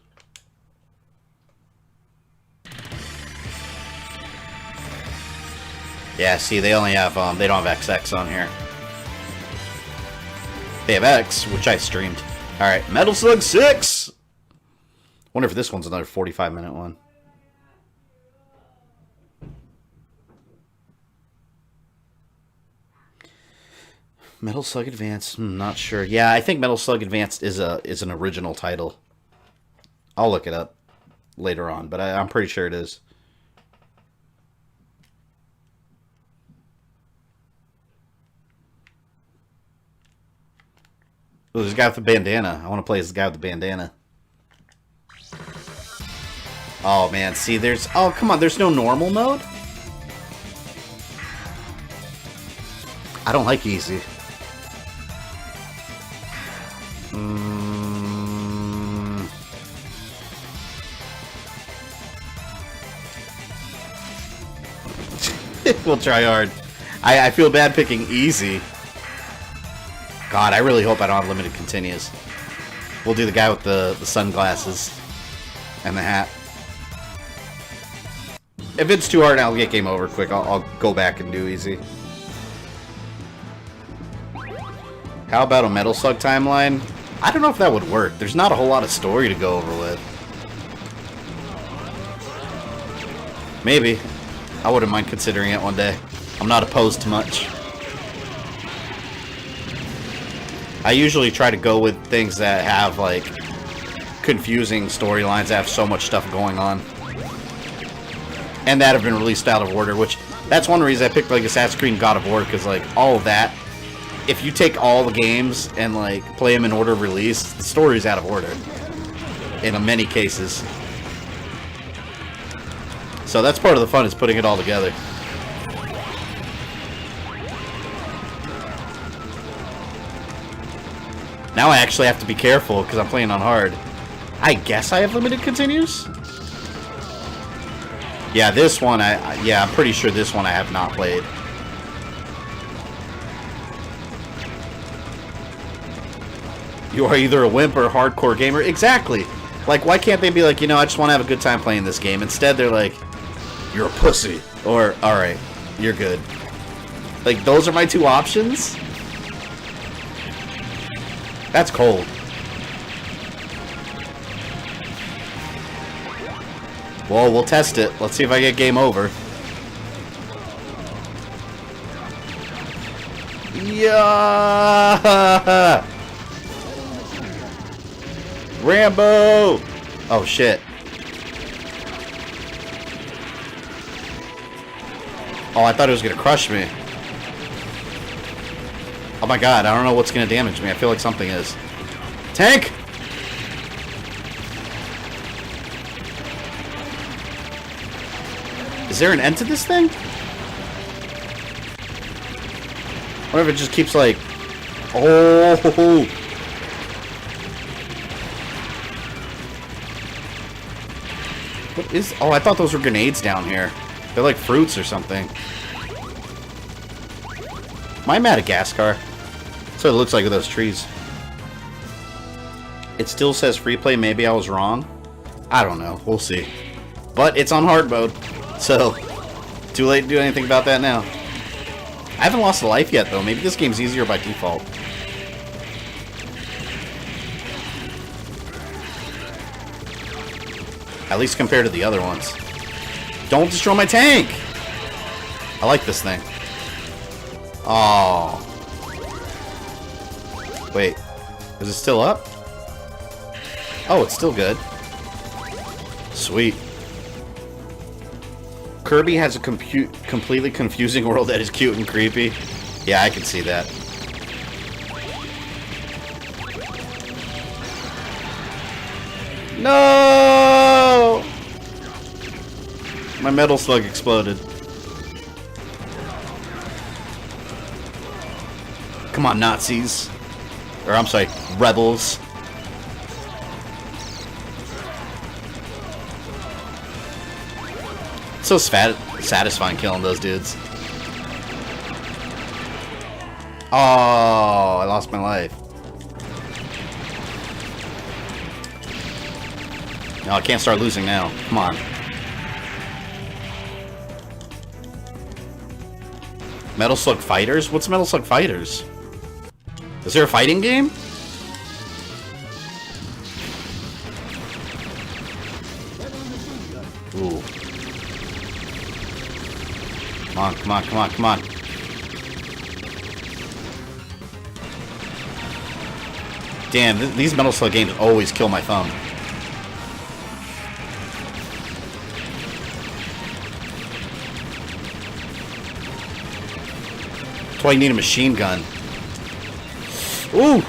Yeah, see, they only have, they don't have XX on here. They have X, which I streamed. Alright, Metal Slug 6! Wonder if this one's another 45-minute one. Metal Slug Advance, not sure. Yeah, I think Metal Slug Advance is an original title. I'll look it up later on, but I'm pretty sure it is. Oh, there's a guy with the bandana. I want to play as the guy with the bandana. Oh, man. See, there's... Oh, come on. There's no normal mode? I don't like easy. We'll try hard. I feel bad picking easy. God, I really hope I don't have limited continues. We'll do the guy with the sunglasses and the hat. If it's too hard, I'll get game over quick. I'll go back and do easy. How about a Metal Slug timeline? I don't know if that would work. There's not a whole lot of story to go over with. Maybe. I wouldn't mind considering it one day. I'm not opposed to much. I usually try to go with things that have, like, confusing storylines that have so much stuff going on. And that have been released out of order, which, that's one reason I picked, like, Assassin's Creed and God of War, because, like, all of that, if you take all the games and, like, play them in order of release, the story's out of order. In many cases. So that's part of the fun, is putting it all together. Now I actually have to be careful because I'm playing on hard. I guess I have limited continues? Yeah, this one, yeah, I'm pretty sure this one I have not played. You are either a wimp or a hardcore gamer. Exactly! Like, why can't they be like, you know, I just want to have a good time playing this game. Instead, they're like, you're a pussy. Or, alright, you're good. Like, those are my two options? That's cold. Well, we'll test it. Let's see if I get game over. Yeah! Rambo! Oh, shit. Oh, I thought it was gonna crush me. Oh my god, I don't know what's gonna damage me. I feel like something is. Tank! Is there an end to this thing? What if it just keeps like... Oh! What is... Oh, I thought those were grenades down here. They're like fruits or something. Am I Madagascar? That's what it looks like with those trees. It still says free play. Maybe I was wrong. I don't know. We'll see. But it's on hard mode. So, too late to do anything about that now. I haven't lost a life yet, though. Maybe this game's easier by default. At least compared to the other ones. Don't destroy my tank! I like this thing. Oh. Wait. Is it still up? Oh, it's still good. Sweet. Kirby has a completely confusing world that is cute and creepy. Yeah, I can see that. No! My metal slug exploded. Come on, Nazis. Or, I'm sorry, rebels. It's so satisfying killing those dudes. Oh, I lost my life. No, I can't start losing now. Come on. Metal Slug Fighters? What's Metal Slug Fighters? Is there a fighting game? Ooh. Come on, come on, come on, come on. Damn, these Metal Slug games always kill my thumb. That's why you need a machine gun. Ooh!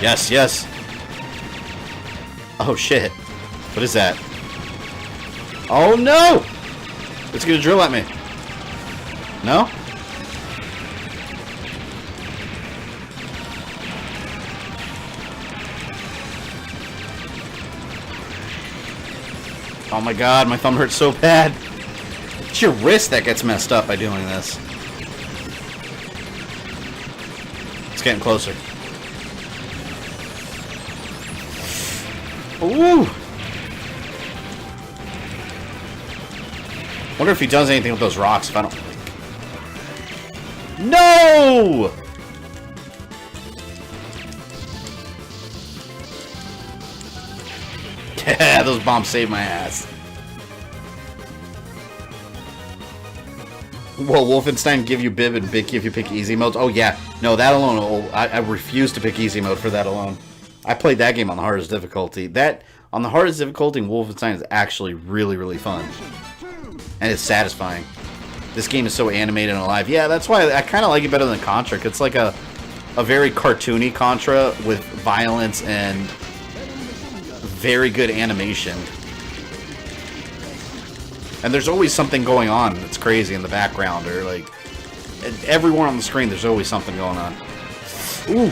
Yes, yes. Oh shit. What is that? Oh no! It's gonna drill at me. No? Oh my god, my thumb hurts so bad. It's your wrist that gets messed up by doing this. It's getting closer. Ooh! Wonder if he does anything with those rocks if I don't... No! Yeah, those bombs saved my ass. Will Wolfenstein give you bib and big if you pick easy modes? Oh yeah. No, that alone, I refuse to pick easy mode for that alone. I played that game on the hardest difficulty. That, on the hardest difficulty, Wolfenstein is actually really, really fun. And it's satisfying. This game is so animated and alive. Yeah, that's why I kind of like it better than Contra. It's like a very cartoony Contra with violence and very good animation. And there's always something going on that's crazy in the background, or like everywhere on the screen there's always something going on. Ooh.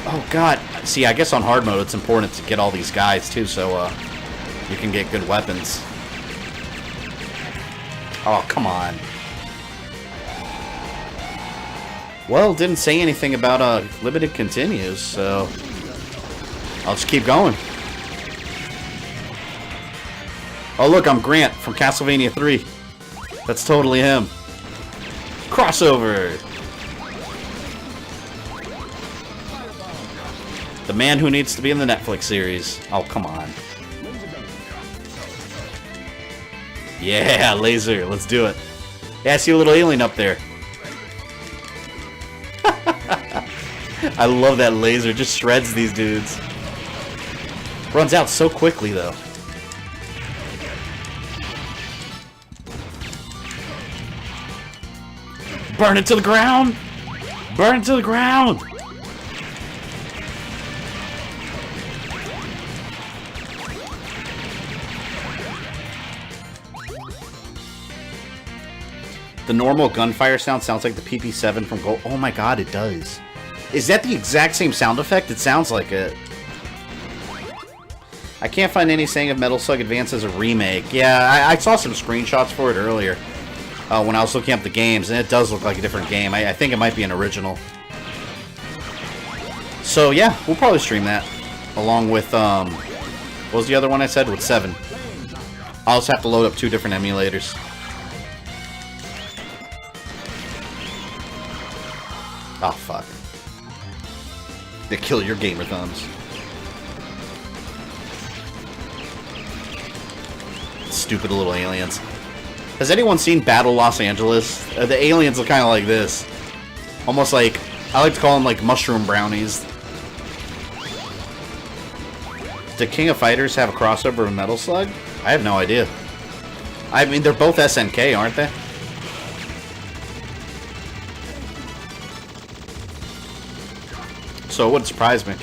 Oh god. See, I guess on hard mode it's important to get all these guys too, so you can get good weapons. Oh, come on. Well, didn't say anything about limited continues, so I'll just keep going. Oh look, I'm Grant from Castlevania 3. That's totally him. Crossover! The man who needs to be in the Netflix series. Oh, come on. Yeah, laser. Let's do it. Yeah, I see a little alien up there. I love that laser. Just shreds these dudes. Runs out so quickly, though. Burn it to the ground! Burn it to the ground! The normal gunfire sounds like the PP7 from Gold. Oh my god, it does. Is that the exact same sound effect? It sounds like it. I can't find any saying of Metal Slug Advance as a remake. Yeah, I saw some screenshots for it earlier when I was looking up the games, and it does look like a different game. I think it might be an original. So yeah, we'll probably stream that. Along with, what was the other one I said? With 7. I'll just have to load up 2 different emulators. Oh, fuck. They kill your gamer thumbs. Stupid little aliens. Has anyone seen Battle Los Angeles? The aliens look kind of like this. Almost like, I like to call them like mushroom brownies. Did King of Fighters have a crossover with Metal Slug? I have no idea. I mean, they're both SNK, aren't they? So it wouldn't surprise me.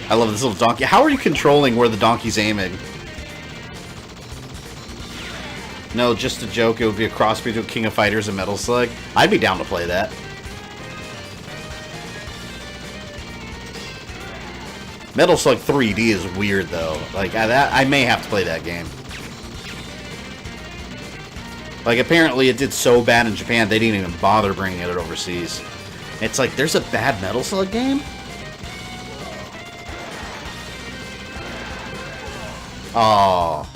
I love this little donkey. How are you controlling where the donkey's aiming? No, just a joke. It would be a cross between King of Fighters and Metal Slug. I'd be down to play that. Metal Slug 3D is weird, though. Like, I may have to play that game. Like, apparently it did so bad in Japan, they didn't even bother bringing it overseas. It's like, there's a bad Metal Slug game? Oh.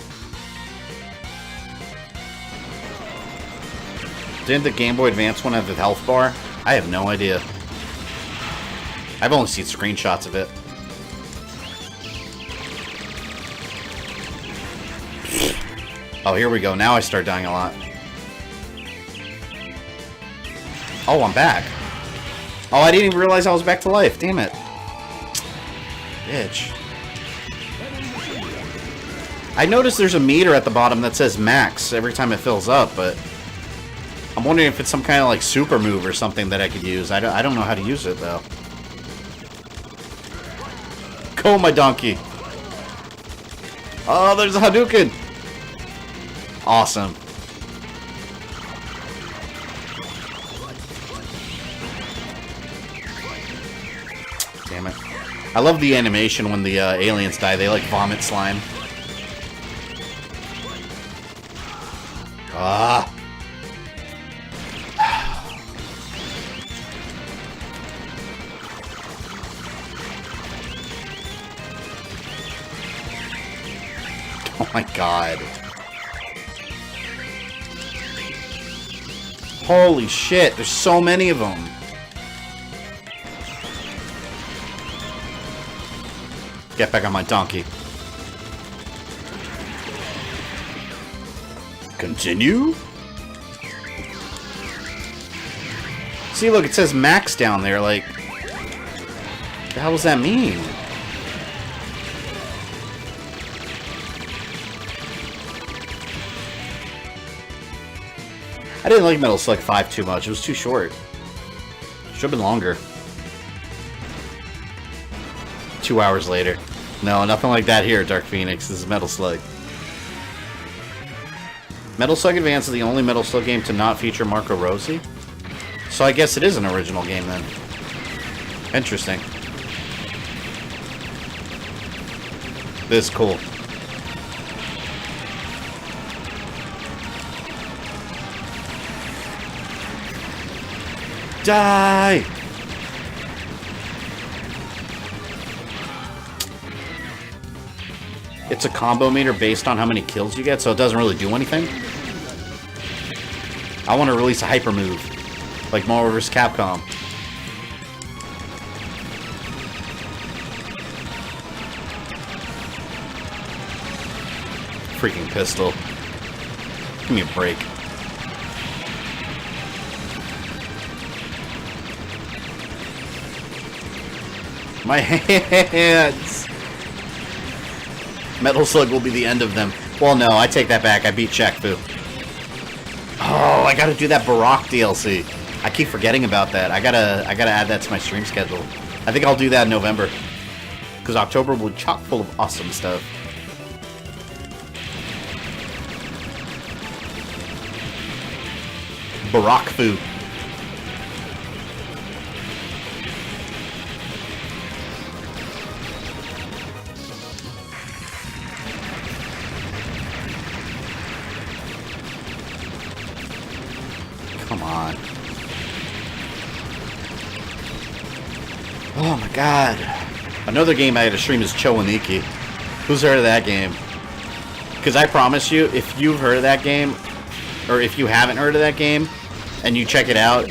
Didn't the Game Boy Advance one have the health bar? I have no idea. I've only seen screenshots of it. Oh, here we go. Now I start dying a lot. Oh, I'm back. Oh, I didn't even realize I was back to life. Damn it. Bitch. I noticed there's a meter at the bottom that says max every time it fills up, but I'm wondering if it's some kind of like super move or something that I could use. I don't know how to use it, though. Go, my donkey. Oh, there's a Hadouken. Awesome. Damn it. I love the animation when the aliens die. They like vomit slime. Ah. Oh my god. Holy shit, there's so many of them. Get back on my donkey. Continue? See, look, it says max down there, like... What the hell does that mean? I didn't like Metal Slug 5 too much. It was too short. Should have been longer. 2 hours later. No, nothing like that here, Dark Phoenix. This is Metal Slug. Metal Slug Advance is the only Metal Slug game to not feature Marco Rossi. So I guess it is an original game then. Interesting. This is cool. Die! It's a combo meter based on how many kills you get, so it doesn't really do anything. I want to release a hyper move, like Marvel vs. Capcom. Freaking pistol. Give me a break. My hands! Metal Slug will be the end of them. Well, no, I take that back. I beat Shaq Fu. Oh, I gotta do that Barack DLC. I keep forgetting about that. I gotta add that to my stream schedule. I think I'll do that in November. because October will be chock full of awesome stuff. Barack Fu. Come on. Oh my god. Another game I had to stream is Chowaniki. Who's heard of that game? Because I promise you, if you've heard of that game, or if you haven't heard of that game, and you check it out,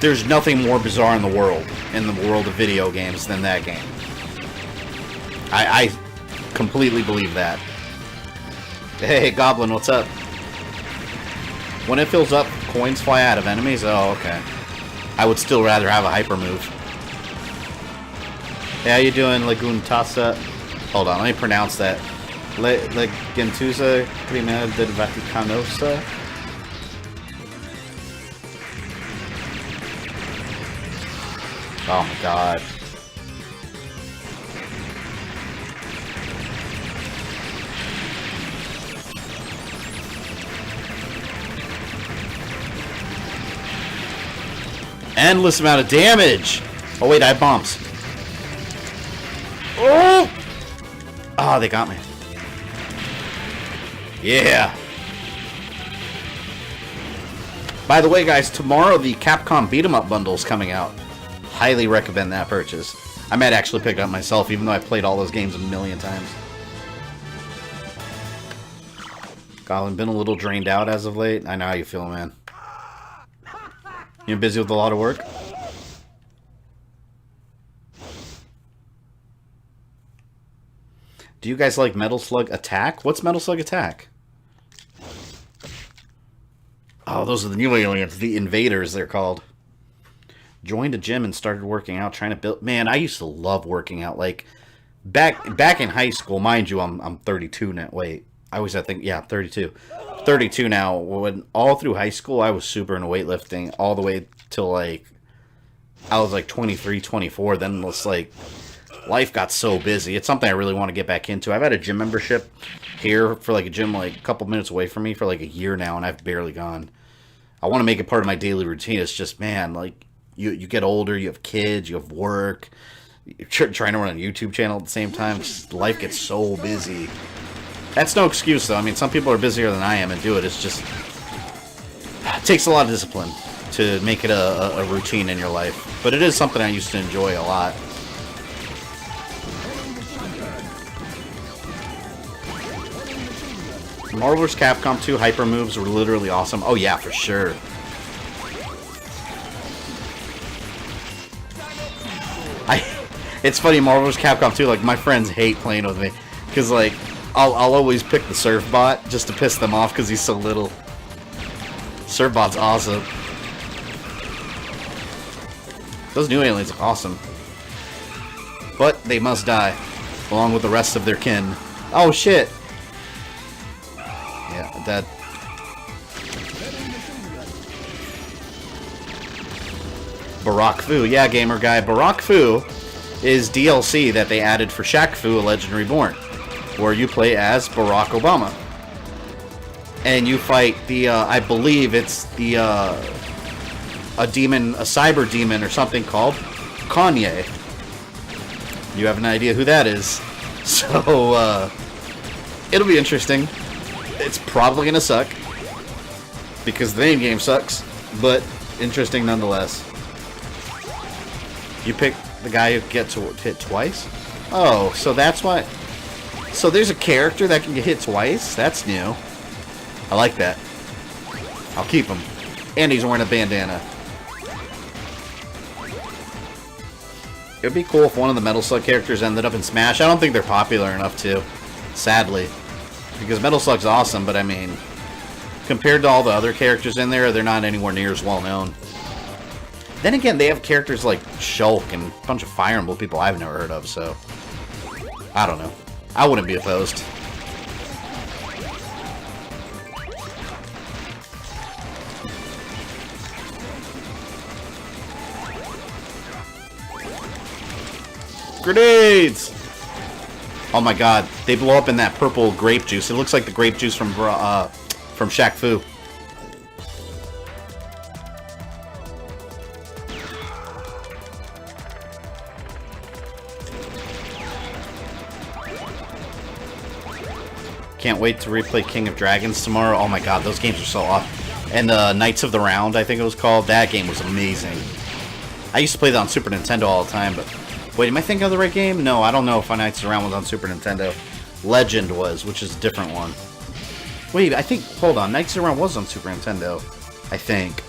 there's nothing more bizarre in the world of video games than that game. I completely believe that. Hey, Goblin, what's up? When it fills up, coins fly out of enemies? Oh, okay. I would still rather have a hyper move. Hey, how you doing, Laguntasa? Hold on, let me pronounce that. Legentusa Prima del Vaticanosa? Oh my god. Endless amount of damage! Oh wait, I have bombs. Oh! Oh, they got me. Yeah. By the way, guys, tomorrow the Capcom Beat 'em Up bundle is coming out. Highly recommend that purchase. I might actually pick it up myself, even though I've played all those games a million times. Colin, been a little drained out as of late. I know how you feel, man. You busy with a lot of work? Do you guys like Metal Slug Attack? What's Metal Slug Attack? Oh, those are the new aliens. The Invaders, they're called. Joined a gym and started working out, trying to build... Man, I used to love working out. Like, back in high school, mind you, I'm 32 now. Wait, I always I think, yeah, I'm 32. 32 now. When all through high school, I was super into weightlifting all the way till, like, I was, like, 23, 24. Then it's, like, life got so busy. It's something I really want to get back into. I've had a gym membership here for, like, a gym, like, a couple minutes away from me for, like, a year now, and I've barely gone. I want to make it part of my daily routine. It's just, man, like... You get older, you have kids, you have work, you're trying to run a YouTube channel at the same time. Just, life gets so busy. That's no excuse, though. I mean, some people are busier than I am and do it. It's just... It takes a lot of discipline to make it a routine in your life. But it is something I used to enjoy a lot. Marvel vs. Capcom 2 hyper moves were literally awesome. Oh, yeah, for sure. It's funny, Marvel vs. Capcom 2, like, my friends hate playing with me. Because, like, I'll always pick the Surf Bot just to piss them off because he's so little. Surf Bot's awesome. Those new aliens are awesome. But they must die, along with the rest of their kin. Oh, shit! Yeah, that... Barack Fu. Yeah, gamer guy. Barack Fu is DLC that they added for Shaq Fu, A Legend Reborn, where you play as Barack Obama. And you fight the, I believe it's the, a demon, a cyber demon or something called Kanye. You have an idea who that is. So, it'll be interesting. It's probably gonna suck, because the main game sucks, but interesting nonetheless. You pick the guy who gets hit twice? Oh, so that's why... So there's a character that can get hit twice? That's new. I like that. I'll keep him. And he's wearing a bandana. It would be cool if one of the Metal Slug characters ended up in Smash. I don't think they're popular enough to, sadly. Because Metal Slug's awesome, but I mean... Compared to all the other characters in there, they're not anywhere near as well known. Then again, they have characters like Shulk and a bunch of Fire Emblem people I've never heard of, so... I don't know. I wouldn't be opposed. Grenades! Oh my god, they blow up in that purple grape juice. It looks like the grape juice from Shaq Fu. Can't wait to replay King of Dragons tomorrow. Oh my god, those games are so awesome. And Knights of the Round, I think it was called. That game was amazing. I used to play that on Super Nintendo all the time, but... Wait, am I thinking of the right game? No, I don't know if Knights of the Round was on Super Nintendo. Legend was, which is a different one. Wait, I think... Hold on, Knights of the Round was on Super Nintendo. I think.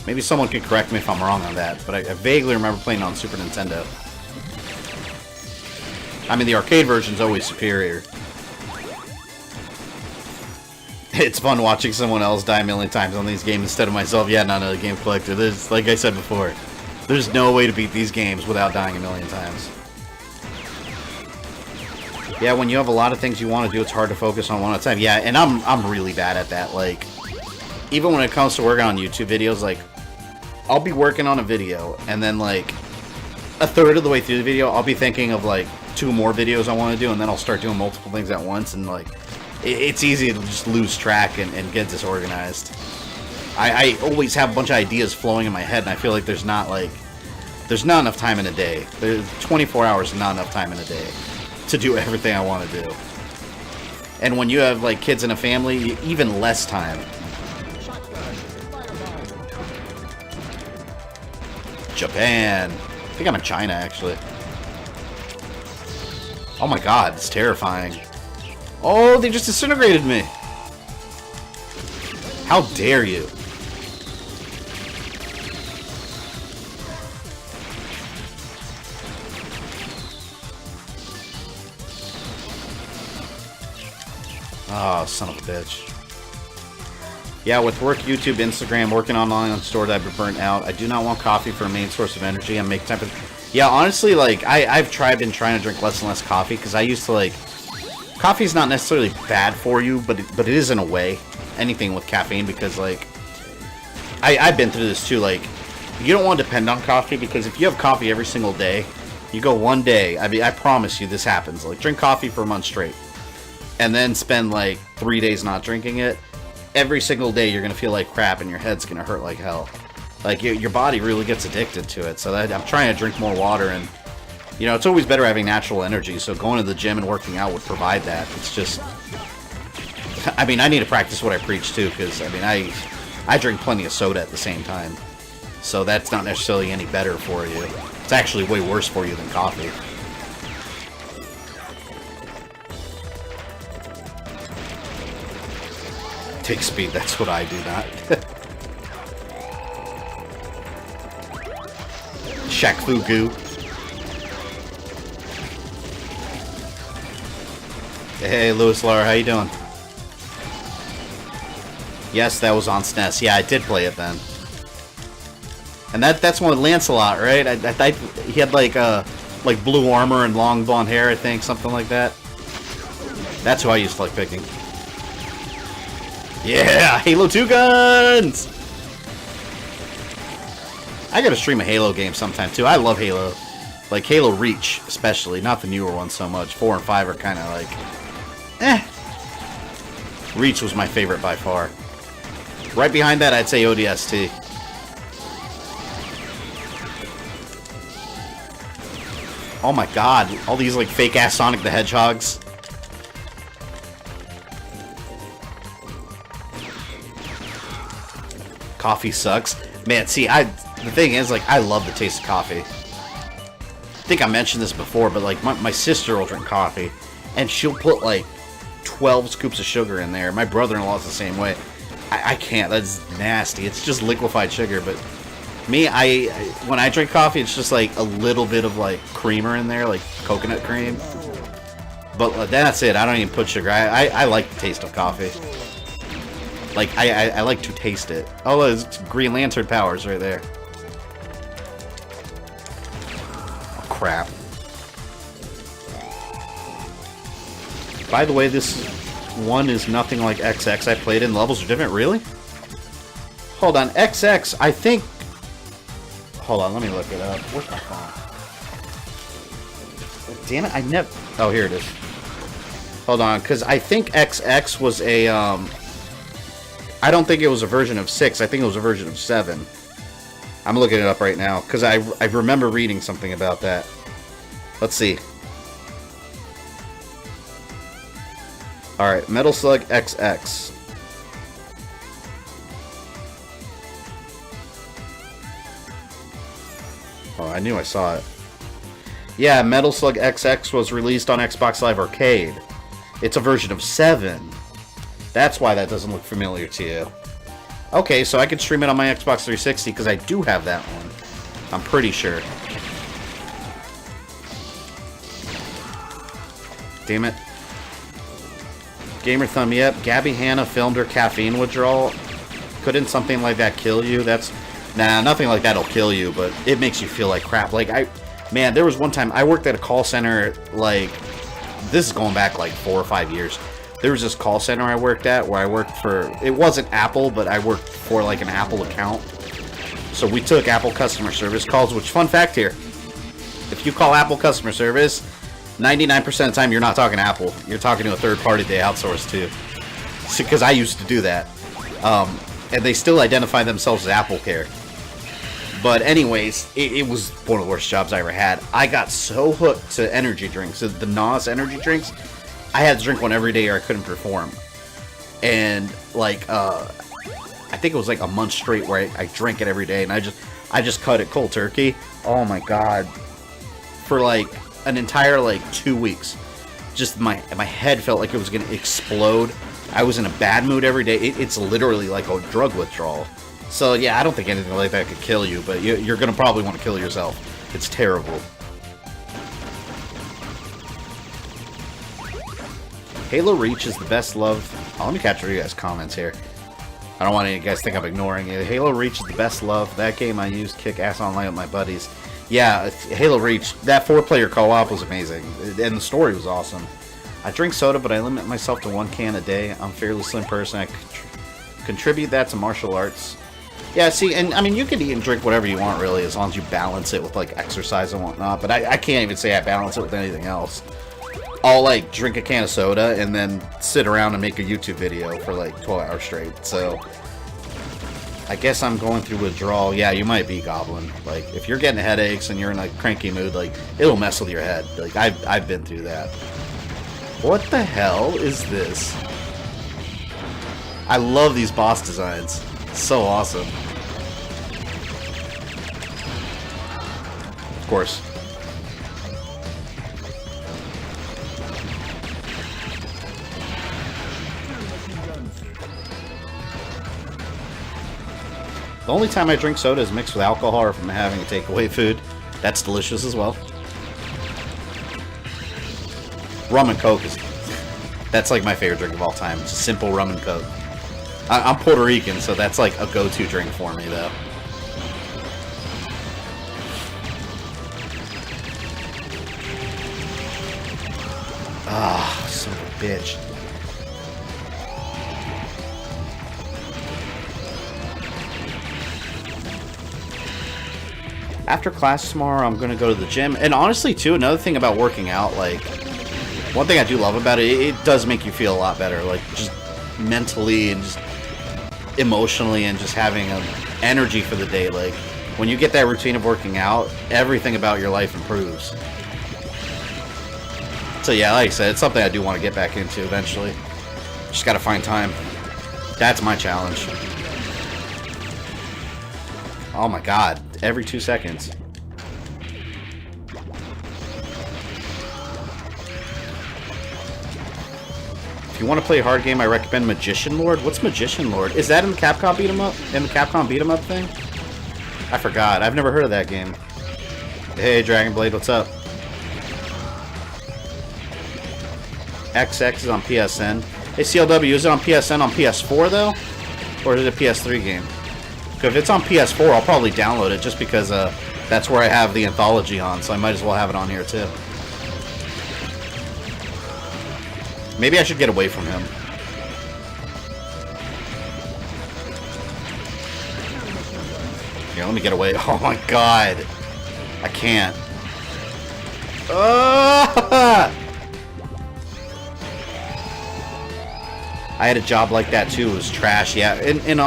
Maybe someone could correct me if I'm wrong on that, but I vaguely remember playing it on Super Nintendo. I mean, the arcade version's always superior. It's fun watching someone else die a million times on these games instead of myself. Yeah, not another game collector. There's, like I said before, there's no way to beat these games without dying a million times. Yeah, when you have a lot of things you want to do, it's hard to focus on one at a time. Yeah, and I'm really bad at that. Like, even when it comes to working on YouTube videos, like, I'll be working on a video, and then, like, a third of the way through the video, I'll be thinking of, like, 2 more videos I want to do, and then I'll start doing multiple things at once, and, like, it's easy to just lose track and get disorganized. I always have a bunch of ideas flowing in my head, and I feel like there's not enough time in a day. 24 hours is not enough time in a day to do everything I want to do. And when you have, like, kids and a family, even less time. Japan. I think I'm in China, actually. Oh my god, it's terrifying. Oh, they just disintegrated me. How dare you? Oh, son of a bitch. Yeah, with work, YouTube, Instagram, working online on stores, I've been burnt out. I do not want coffee for a main source of energy. I make time for... Yeah, honestly, like, I've been trying to drink less and less coffee, because I used to, like... Coffee's not necessarily bad for you, but it is in a way. Anything with caffeine, because, like... I've been through this, too, like... You don't want to depend on coffee, because if you have coffee every single day, you go one day, I mean, I promise you this happens. Like, drink coffee for a month straight. And then spend, like, 3 days not drinking it. Every single day you're going to feel like crap, and your head's going to hurt like hell. Like, your body really gets addicted to it. So I'm trying to drink more water, and... You know, it's always better having natural energy, so going to the gym and working out would provide that. It's just... I mean, I need to practice what I preach, too, because, I mean, I drink plenty of soda at the same time. So that's not necessarily any better for you. It's actually way worse for you than coffee. Take speed, that's what I do not. Shaq Fu Goo. Hey, Lewis Lar, how you doing? Yes, that was on SNES. Yeah, I did play it then. And that's one with Lancelot, right? He had like blue armor and long blonde hair, I think, something like that. That's who I used to like picking. Yeah, Halo 2 guns! I gotta stream a Halo game sometime too. I love Halo. Like Halo Reach, especially. Not the newer ones so much. 4 and 5 are kind of like... Reach was my favorite by far. Right behind that, I'd say ODST. Oh my god, all these like fake-ass Sonic the Hedgehogs. Coffee sucks. Man, see, the thing is, like, I love the taste of coffee. I think I mentioned this before, but like, my sister will drink coffee, and she'll put like 12 scoops of sugar in there. My brother-in-law's the same way. I can't. That's nasty. It's just liquefied sugar. But me, when I drink coffee, it's just like a little bit of like creamer in there, like coconut cream. But that's it. I don't even put sugar. I like the taste of coffee. Like, I like to taste it. Oh, it's Green Lantern powers right there. Oh, crap. By the way, this one is nothing like XX I played in. The levels are different. Really? Hold on. XX, I think... Hold on, let me look it up. Where's my phone? Damn it, I never... Oh, here it is. Hold on, because I think XX was a, I don't think it was a version of 6. I think it was a version of 7. I'm looking it up right now, because I remember reading something about that. Let's see. Alright, Metal Slug XX. Oh, I knew I saw it. Yeah, Metal Slug XX was released on Xbox Live Arcade. It's a version of 7. That's why that doesn't look familiar to you. Okay, so I can stream it on my Xbox 360 because I do have that one. I'm pretty sure. Damn it. GamerThumb, yep. Gabby Hanna filmed her caffeine withdrawal. Couldn't something like that kill you? That's... Nah, nothing like that'll kill you, but it makes you feel like crap. Like, man, there was one time I worked at a call center, like... This is going back like 4 or 5 years. There was this call center I worked at where I worked for... It wasn't Apple, but I worked for like an Apple account. So we took Apple customer service calls, which, fun fact here. If you call Apple customer service, 99% of the time you're not talking to Apple. You're talking to a third party they outsource to. Because I used to do that. And they still identify themselves as Apple Care. But anyways, it was one of the worst jobs I ever had. I got so hooked to energy drinks, the NOS energy drinks. I had to drink one every day or I couldn't perform. And like, I think it was like a month straight where I drank it every day, and I just cut it cold turkey. Oh my god! For like an entire like 2 weeks, just my head felt like it was gonna explode. I was in a bad mood every day. It's literally like a drug withdrawal. So yeah, I don't think anything like that could kill you, but you're gonna probably want to kill yourself. It's terrible. Halo Reach is the best love. Oh, let me capture you guys' comments here. I don't want any of you guys to think I'm ignoring it. Halo Reach is the best love. That game I used kick-ass online with my buddies. Yeah, Halo Reach, that 4-player co-op was amazing. And the story was awesome. I drink soda, but I limit myself to 1 can a day. I'm a fairly slim person. I contribute that to martial arts. Yeah, see, and I mean, you can eat and drink whatever you want, really, as long as you balance it with, like, exercise and whatnot. But I can't even say I balance it with anything else. I'll, like, drink a can of soda and then sit around and make a YouTube video for, like, 12 hours straight. So, I guess I'm going through withdrawal. Yeah, you might be, Goblin. Like, if you're getting headaches and you're in, like, cranky mood, like, it'll mess with your head. Like, I've been through that. What the hell is this? I love these boss designs. So awesome. Of course. The only time I drink soda is mixed with alcohol or if I'm having a takeaway food. That's delicious as well. Rum and Coke is... That's like my favorite drink of all time. It's a simple rum and Coke. I'm Puerto Rican, so that's like a go-to drink for me, though. Ah, son of a bitch. After class tomorrow, I'm gonna go to the gym. And honestly, too, another thing about working out, like, one thing I do love about it, it does make you feel a lot better, like, just mentally and just emotionally and just having energy for the day. Like, when you get that routine of working out, everything about your life improves. So yeah, like I said, it's something I do want to get back into eventually. Just gotta find time. That's my challenge. Oh my god, every 2 seconds. If you want to play a hard game, I recommend Magician Lord. What's Magician Lord? Is that in the Capcom beat 'em up? In the Capcom beat 'em up thing? I forgot. I've never heard of that game. Hey, Dragon Blade, what's up? XX is on PSN. Hey, CLW, is it on PSN on PS4 though, or is it a PS3 game? Because if it's on PS4, I'll probably download it just because that's where I have the anthology on, so I might as well have it on here too. Maybe I should get away from him. Here, let me get away. Oh my god. I can't. I had a job like that too. It was trash. Yeah, and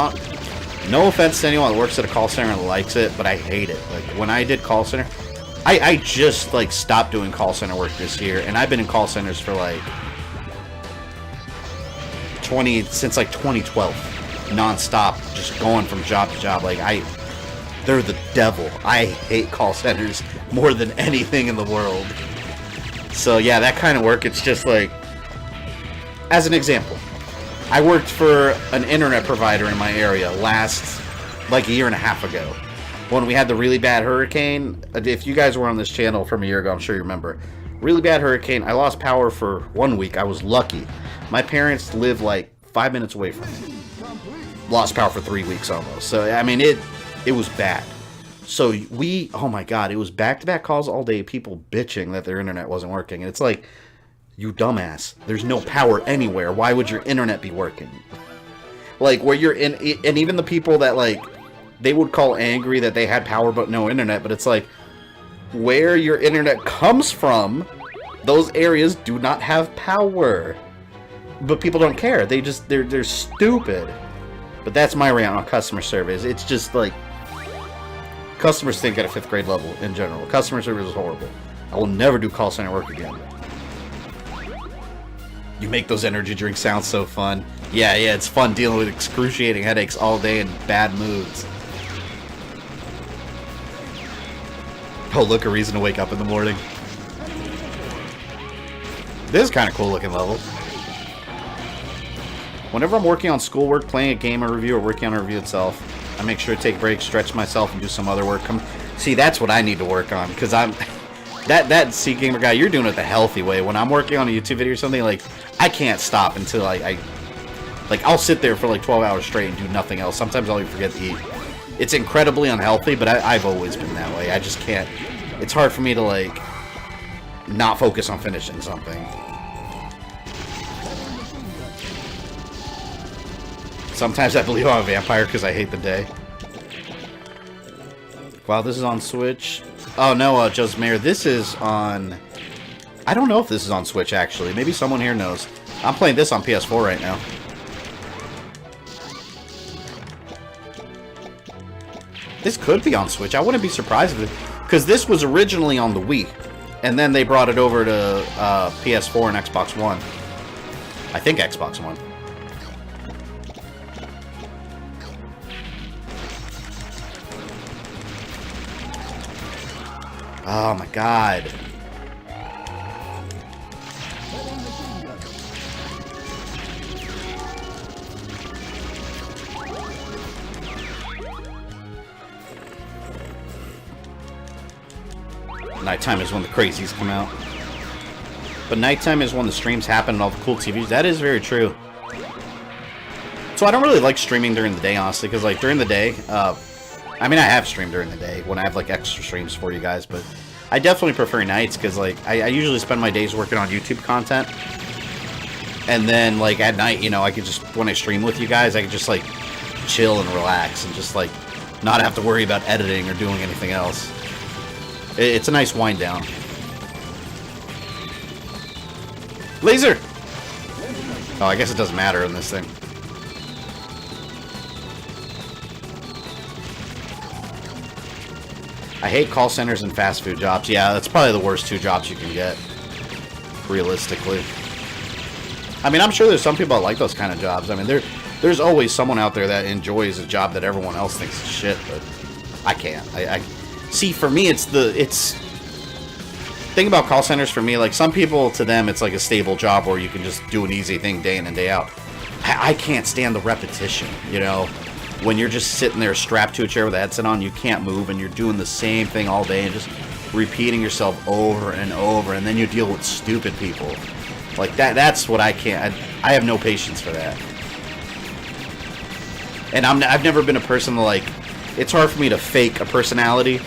no offense to anyone that works at a call center and likes it, but I hate it. Like when I did call center, I just like stopped doing call center work this year, and I've been in call centers for like since like 2012, non-stop, just going from job to job. Like they're the devil. I hate call centers more than anything in the world. So yeah, that kind of work, it's just like, as an example, I worked for an internet provider in my area like a year and a half ago when we had the really bad hurricane. If you guys were on this channel from a year ago, I'm sure you remember. Really bad hurricane. I lost power for 1 week. I was lucky. My parents live like 5 minutes away from me. Lost power for 3 weeks almost. So I mean, it was bad. So oh my god, it was back-to-back calls all day, people bitching that their internet wasn't working. And it's like, you dumbass, there's no power anywhere. Why would your internet be working? Like, where you're in, and even the people that, like, they would call angry that they had power but no internet, but it's like, where your internet comes from, those areas do not have power. But people don't care. They're stupid. But that's my rant on customer service. It's just like, customers think at a 5th grade level in general. Customer service is horrible. I will never do call center work again. You make those energy drinks sound so fun. Yeah, it's fun dealing with excruciating headaches all day and bad moods. Oh, look, a reason to wake up in the morning. This is kind of cool looking level. Whenever I'm working on schoolwork, playing a game or review, or working on a review itself, I make sure to take breaks, stretch myself, and do some other work. See, that's what I need to work on, because I'm... See, gamer guy, you're doing it the healthy way. When I'm working on a YouTube video or something, like, I can't stop until I'll sit there for like 12 hours straight and do nothing else. Sometimes I'll even forget to eat. It's incredibly unhealthy, but I've always been that way. I just can't. It's hard for me to, like, not focus on finishing something. Sometimes I believe I'm a vampire because I hate the day. Wow, this is on Switch. Oh no, Joseph Mayer, this is on... I don't know if this is on Switch, actually. Maybe someone here knows. I'm playing this on PS4 right now. This could be on Switch. I wouldn't be surprised if it... Because this was originally on the Wii. And then they brought it over to PS4 and Xbox One. I think Xbox One. Oh my god. Nighttime is when the crazies come out. But nighttime is when the streams happen and all the cool TVs. That is very true. So I don't really like streaming during the day, honestly, because like during the day, I mean, I have streamed during the day when I have like extra streams for you guys, but I definitely prefer nights because like I usually spend my days working on YouTube content, and then like at night, you know, I could just, when I stream with you guys, I could just like chill and relax and just like not have to worry about editing or doing anything else. It's a nice wind down. Laser! Oh, I guess it doesn't matter in this thing. I hate call centers and fast food jobs. Yeah, that's probably the worst two jobs you can get, realistically. I mean, I'm sure there's some people that like those kind of jobs. I mean, there's always someone out there that enjoys a job that everyone else thinks is shit, but I can't. See, for me, thing about call centers for me, like some people, to them, it's like a stable job where you can just do an easy thing day in and day out. I can't stand the repetition, you know? When you're just sitting there strapped to a chair with a headset on, you can't move, and you're doing the same thing all day and just repeating yourself over and over, and then you deal with stupid people. Like, that's what I can't. I have no patience for that. And I've never been a person that, like, it's hard for me to fake a personality.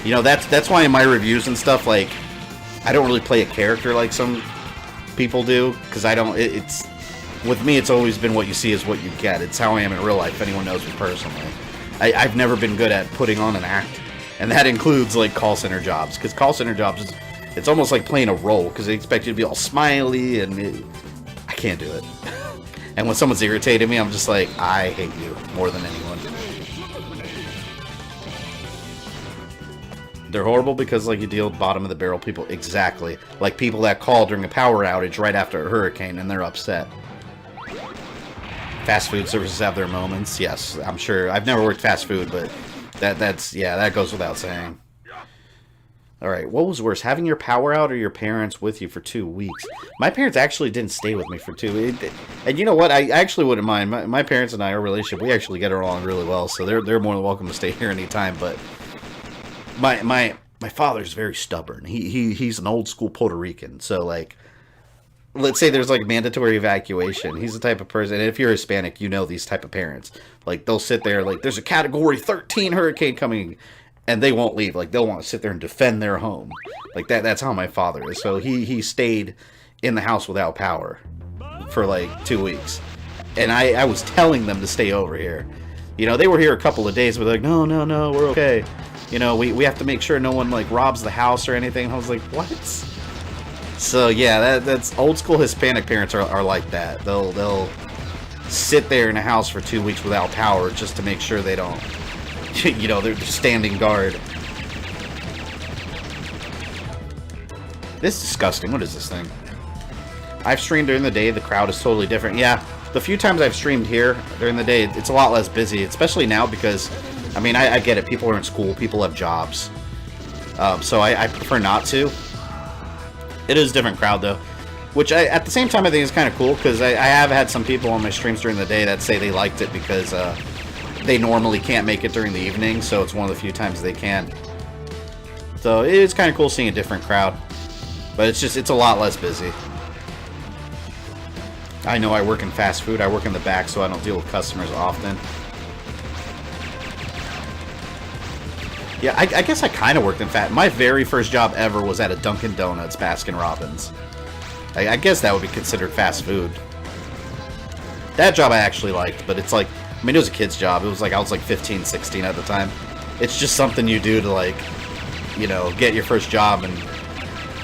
You know, that's why in my reviews and stuff, like, I don't really play a character like some people do, because I don't, with me, it's always been what you see is what you get. It's how I am in real life, if anyone knows me personally. I've never been good at putting on an act, and that includes, like, call center jobs, because call center jobs, It's almost like playing a role, because they expect you to be all smiley, and I can't do it. And when someone's irritated me, I'm just like, I hate you more than anyone. They're horrible because, like, you deal with bottom-of-the-barrel people. Exactly. Like people that call during a power outage right after a hurricane, and they're upset. Fast food services have their moments. Yes, I'm sure. I've never worked fast food, but that goes without saying. Alright, what was worse, having your power out or your parents with you for 2 weeks? My parents actually didn't stay with me for 2 weeks. And you know what? I actually wouldn't mind. My parents and I, our relationship, we actually get along really well, so they're more than welcome to stay here anytime, but my father's very stubborn. He's an old school Puerto Rican, so like, let's say there's like mandatory evacuation. He's the type of person, and if you're Hispanic, you know these type of parents. Like, they'll sit there, like, there's a Category 13 hurricane coming, and they won't leave. Like, they'll want to sit there and defend their home. Like, that's how my father is. So he stayed in the house without power for like 2 weeks. And I was telling them to stay over here. You know, they were here a couple of days, but they're like, no, we're okay. You know, we have to make sure no one, like, robs the house or anything. And I was like, what? So, yeah, that's old school Hispanic parents are like that. They'll sit there in a house for 2 weeks without power just to make sure they don't, you know, they're standing guard. This is disgusting. What is this thing? I've streamed during the day. The crowd is totally different. Yeah, the few times I've streamed here during the day, it's a lot less busy, especially now because, I mean, I get it. People are in school. People have jobs. So I prefer not to. It is a different crowd, though. Which, at the same time, I think is kind of cool, because I have had some people on my streams during the day that say they liked it because they normally can't make it during the evening, so it's one of the few times they can. So it is kind of cool seeing a different crowd. But it's a lot less busy. I know I work in fast food. I work in the back, so I don't deal with customers often. Yeah, I guess I kind of worked in fast. My very first job ever was at a Dunkin' Donuts, Baskin Robbins. I guess that would be considered fast food. That job I actually liked, but it's like, I mean, it was a kid's job. It was like, I was like 15, 16 at the time. It's just something you do to, like, you know, get your first job and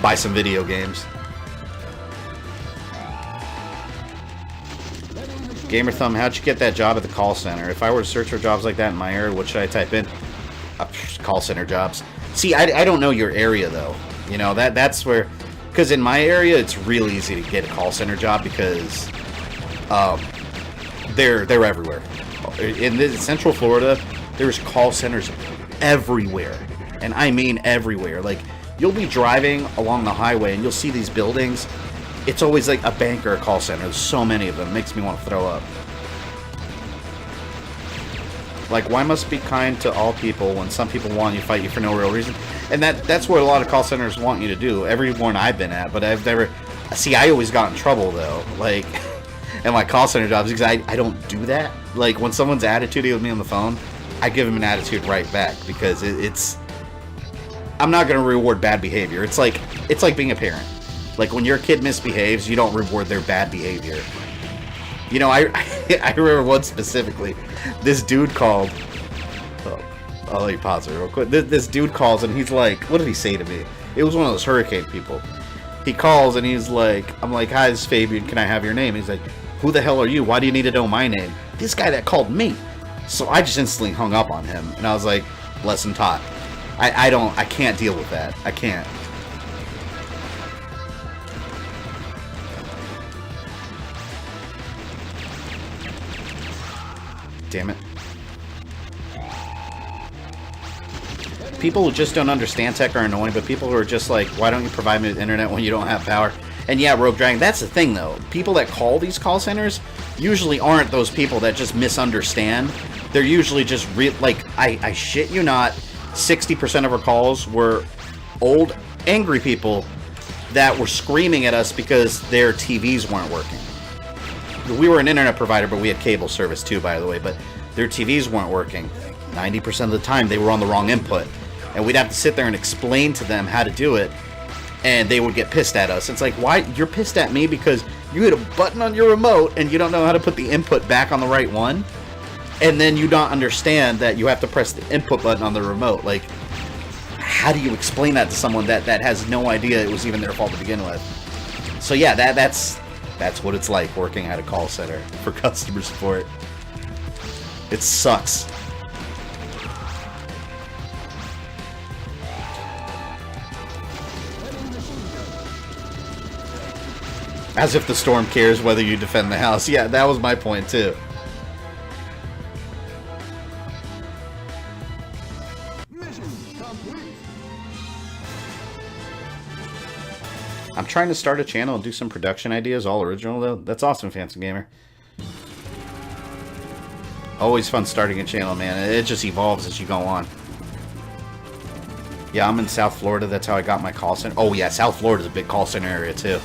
buy some video games. GamerThumb, how'd you get that job at the call center? If I were to search for jobs like that in my area, what should I type in? Call center jobs. See, I don't know your area, though. You know, that's where... Because in my area, it's real easy to get a call center job because they're everywhere. In Central Florida, there's call centers everywhere. And I mean everywhere. Like, you'll be driving along the highway and you'll see these buildings. It's always like a bank or a call center. There's so many of them. It makes me want to throw up. Like, why must be kind to all people when some people want you to fight you for no real reason? And that's what a lot of call centers want you to do. Every one I've been at, but I've never... See, I always got in trouble, though. Like, in my call center jobs, because I don't do that. Like, when someone's attitudey with me on the phone, I give them an attitude right back, because it's... I'm not going to reward bad behavior. It's like being a parent. Like, when your kid misbehaves, you don't reward their bad behavior. You know, I remember one specifically. This dude called... Oh, I'll let you pause it real quick. This dude calls, and he's like... What did he say to me? It was one of those hurricane people. He calls, and he's like... I'm like, hi, this is Fabian. Can I have your name? And he's like, who the hell are you? Why do you need to know my name? This guy that called me. So I just instantly hung up on him. And I was like, lesson taught. I can't deal with that. I can't. Damn it. People who just don't understand tech are annoying, but people who are just like, why don't you provide me with internet when you don't have power? And yeah, Rogue Dragon, that's the thing though. People that call these call centers usually aren't those people that just misunderstand. They're usually just like, I shit you not, 60% of our calls were old, angry people that were screaming at us because their TVs weren't working. We were an internet provider, but we had cable service too, by the way, but their TVs weren't working. 90% of the time, they were on the wrong input. And we'd have to sit there and explain to them how to do it, and they would get pissed at us. It's like, why? You're pissed at me because you hit a button on your remote, and you don't know how to put the input back on the right one? And then you don't understand that you have to press the input button on the remote. Like, how do you explain that to someone that has no idea it was even their fault to begin with? So yeah, that's what it's like working at a call center for customer support. It sucks. As if the storm cares whether you defend the house. Yeah, that was my point too. I'm trying to start a channel and do some production ideas, all original though. That's awesome, Phantom Gamer. Always fun starting a channel, man. It just evolves as you go on. Yeah, I'm in South Florida. That's how I got my call center. Oh yeah, South Florida's a big call center area too.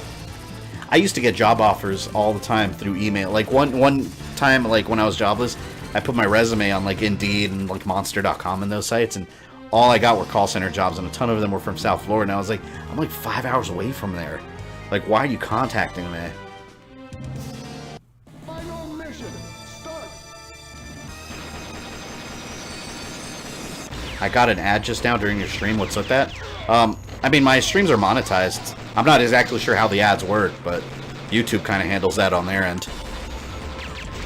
I used to get job offers all the time through email. Like one time, like when I was jobless, I put my resume on like Indeed and like Monster.com and those sites, and all I got were call center jobs, and a ton of them were from South Florida. And I was like, I'm like 5 hours away from there. Like, why are you contacting me? Final mission, start. I got an ad just now during your stream. What's with that? I mean, my streams are monetized. I'm not exactly sure how the ads work, but YouTube kind of handles that on their end.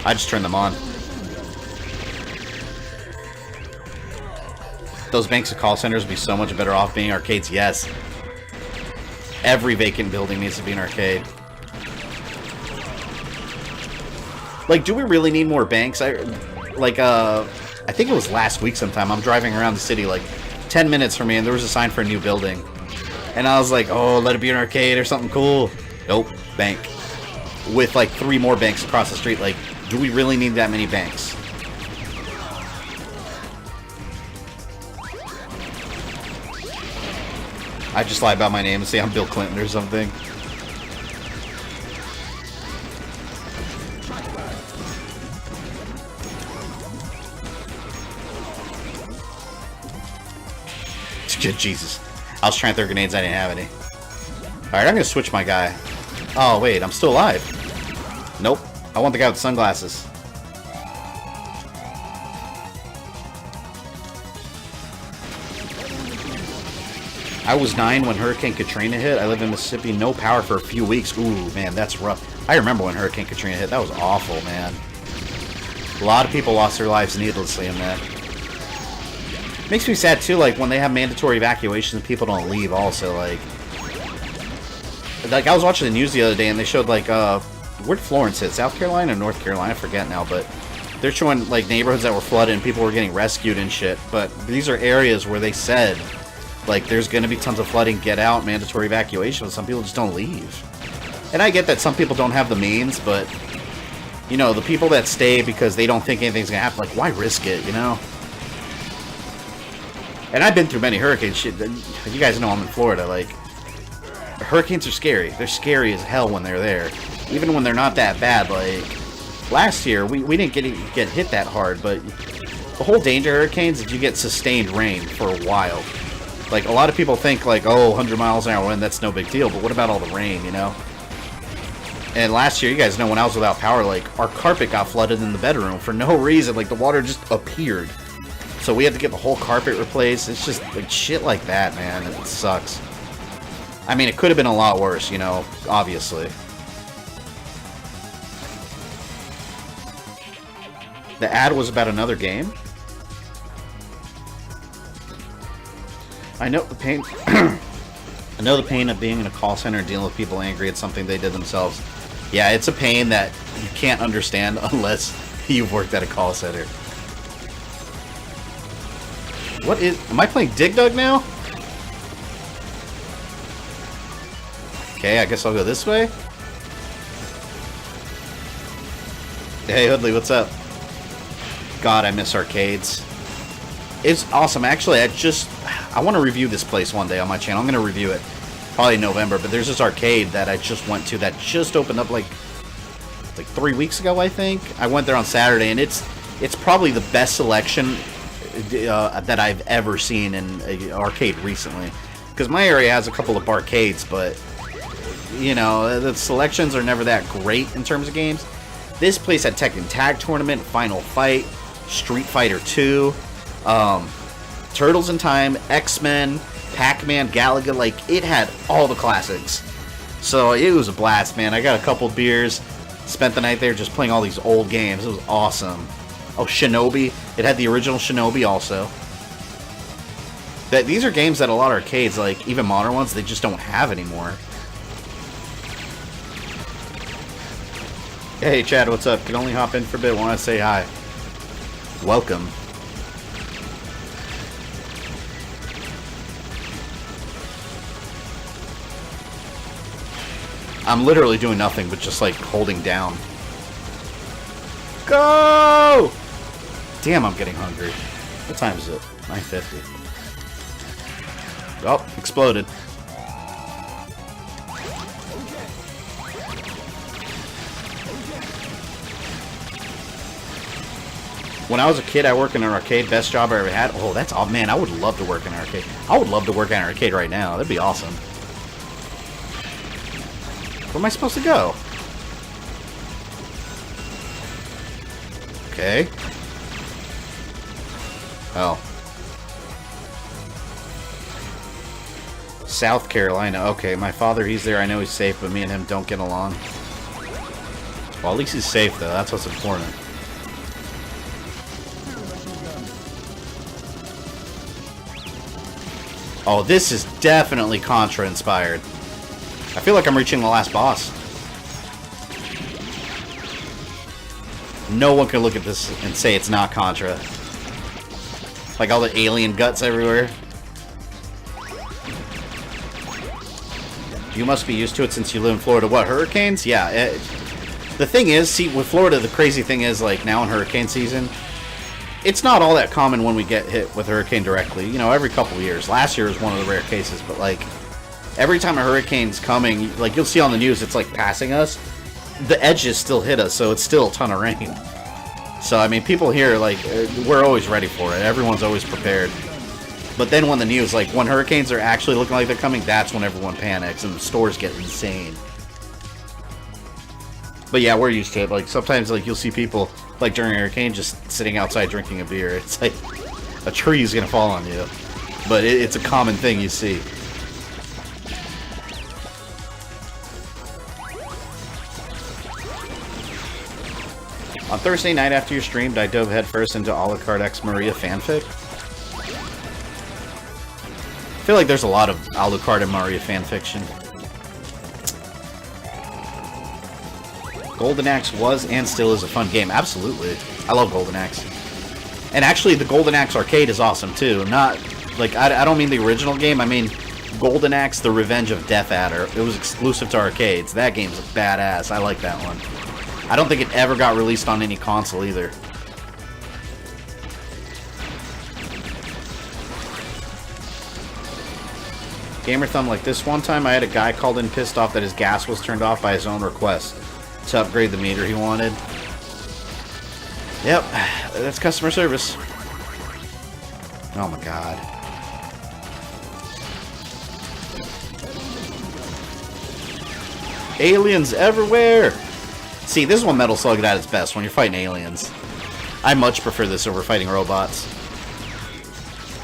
I just turn them on. Those banks of call centers would be so much better off being arcades. Yes. Every vacant building needs to be an arcade. Like, do we really need more banks? I think it was last week sometime. I'm driving around the city like 10 minutes from me, and there was a sign for a new building. And I was like, oh, let it be an arcade or something cool. Nope, bank. With like 3 more banks across the street. Like, do we really need that many banks? I just lie about my name and say I'm Bill Clinton or something. Jesus. I was trying to throw grenades, I didn't have any. Alright, I'm gonna switch my guy. Oh, wait, I'm still alive. Nope. I want the guy with sunglasses. I was 9 when Hurricane Katrina hit. I lived in Mississippi, no power for a few weeks. Ooh, man, that's rough. I remember when Hurricane Katrina hit. That was awful, man. A lot of people lost their lives needlessly in that. Makes me sad, too, like, when they have mandatory evacuations, people don't leave also, like, I was watching the news the other day, and they showed, like, where'd Florence hit? South Carolina or North Carolina? I forget now, but they're showing, like, neighborhoods that were flooded and people were getting rescued and shit, but these are areas where they said, like, there's gonna be tons of flooding, get out, mandatory evacuation, but some people just don't leave. And I get that some people don't have the means, but, you know, the people that stay because they don't think anything's gonna happen, like, why risk it, you know? And I've been through many hurricanes. Shit, you guys know I'm in Florida. Like, hurricanes are scary. They're scary as hell when they're there, even when they're not that bad. Like last year, we didn't get hit that hard, but the whole danger of hurricanes is you get sustained rain for a while. Like a lot of people think like, oh, 100 miles an hour wind, that's no big deal. But what about all the rain, you know? And last year, you guys know when I was without power, like our carpet got flooded in the bedroom for no reason. Like the water just appeared. So we had to get the whole carpet replaced. It's just like shit like that, man. It sucks. I mean, it could have been a lot worse, you know, obviously. The ad was about another game. I know the pain. I know the pain of being in a call center and dealing with people angry at something they did themselves. Yeah, it's a pain that you can't understand unless you've worked at a call center. What is... Am I playing Dig Dug now? Okay, I guess I'll go this way. Hey, Hoodley, what's up? God, I miss arcades. It's awesome. Actually, I want to review this place one day on my channel. I'm going to review it probably in November, but there's this arcade that I just went to that just opened up like 3 weeks ago, I think. I went there on Saturday, and it's probably the best selection that I've ever seen in an arcade recently. Because my area has a couple of barcades, but you know, the selections are never that great in terms of games. This place had Tekken Tag Tournament, Final Fight, Street Fighter 2, Turtles in Time, X-Men, Pac-Man, Galaga, like, it had all the classics. So it was a blast, man. I got a couple beers, spent the night there just playing all these old games. It was awesome. Oh, Shinobi. It had the original Shinobi also. These are games that a lot of arcades, like, even modern ones, they just don't have anymore. Hey, Chad, what's up? Can only hop in for a bit. Want to say hi. Welcome. I'm literally doing nothing but just, like, holding down. Go! Damn, I'm getting hungry. What time is it? 9:50. Oh, exploded. When I was a kid, I worked in an arcade. Best job I ever had. Oh, that's... Oh, man, I would love to work in an arcade. I would love to work in an arcade right now. That'd be awesome. Where am I supposed to go? Okay. Oh. South Carolina. Okay, my father, he's there. I know he's safe, but me and him don't get along. Well, at least he's safe, though. That's what's important. Oh, this is definitely Contra-inspired. I feel like I'm reaching the last boss. No one can look at this and say it's not Contra. Like all the alien guts everywhere. You must be used to it since you live in Florida. What, hurricanes? Yeah. The thing is, see, with Florida, the crazy thing is, like, now in hurricane season, it's not all that common when we get hit with a hurricane directly. You know, every couple of years. Last year was one of the rare cases, but, like, every time a hurricane's coming, like, you'll see on the news, it's, like, passing us. The edges still hit us, so it's still a ton of rain. So, I mean, people here, like, we're always ready for it. Everyone's always prepared. But then when the news, like, when hurricanes are actually looking like they're coming, that's when everyone panics and the stores get insane. But yeah, we're used to it. Like, sometimes, like, you'll see people, like, during a hurricane just sitting outside drinking a beer. It's like a tree is going to fall on you. But it's a common thing you see. On Thursday night after you streamed, I dove headfirst into Alucard X Maria fanfic. I feel like there's a lot of Alucard and Maria fanfiction. Golden Axe was and still is a fun game. Absolutely. I love Golden Axe. And actually, the Golden Axe arcade is awesome, too. Not, like, I don't mean the original game. I mean Golden Axe, The Revenge of Death Adder. It was exclusive to arcades. That game's badass. I like that one. I don't think it ever got released on any console, either. GamerThumb, like this one time I had a guy called in pissed off that his gas was turned off by his own request to upgrade the meter he wanted. Yep, that's customer service. Oh my god. Aliens everywhere! See, this is when Metal Slug at its best, when you're fighting aliens. I much prefer this over fighting robots.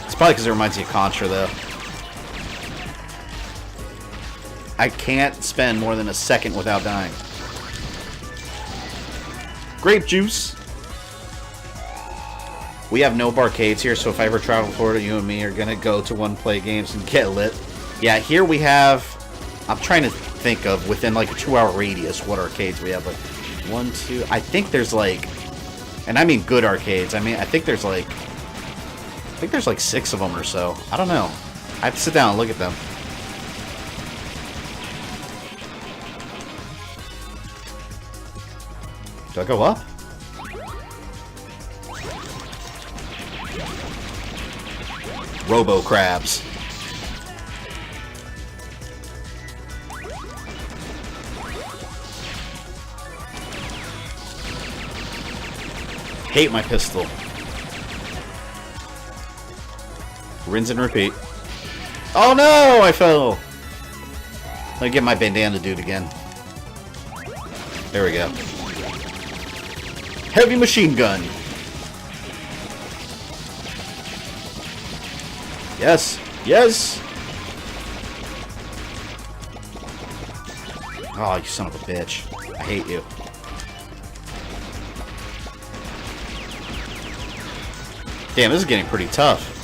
It's probably because it reminds me of Contra, though. I can't spend more than a second without dying. Grape juice! We have no barcades here, so if I ever travel to Florida, you and me are gonna go to one, play games, and get lit. Yeah, here we have... I'm trying to think of, within like a 2-hour radius, what arcades we have. Like, 1, 2... I think there's like... And I mean good arcades. I mean, I think there's like 6 of them or so. I don't know. I have to sit down and look at them. Do I go up? Robo crabs. Hate my pistol. Rinse and repeat. Oh no! I fell! Let me get my bandana dude again. There we go. Heavy machine gun. Yes. Yes. Oh, you son of a bitch. I hate you. Damn, this is getting pretty tough.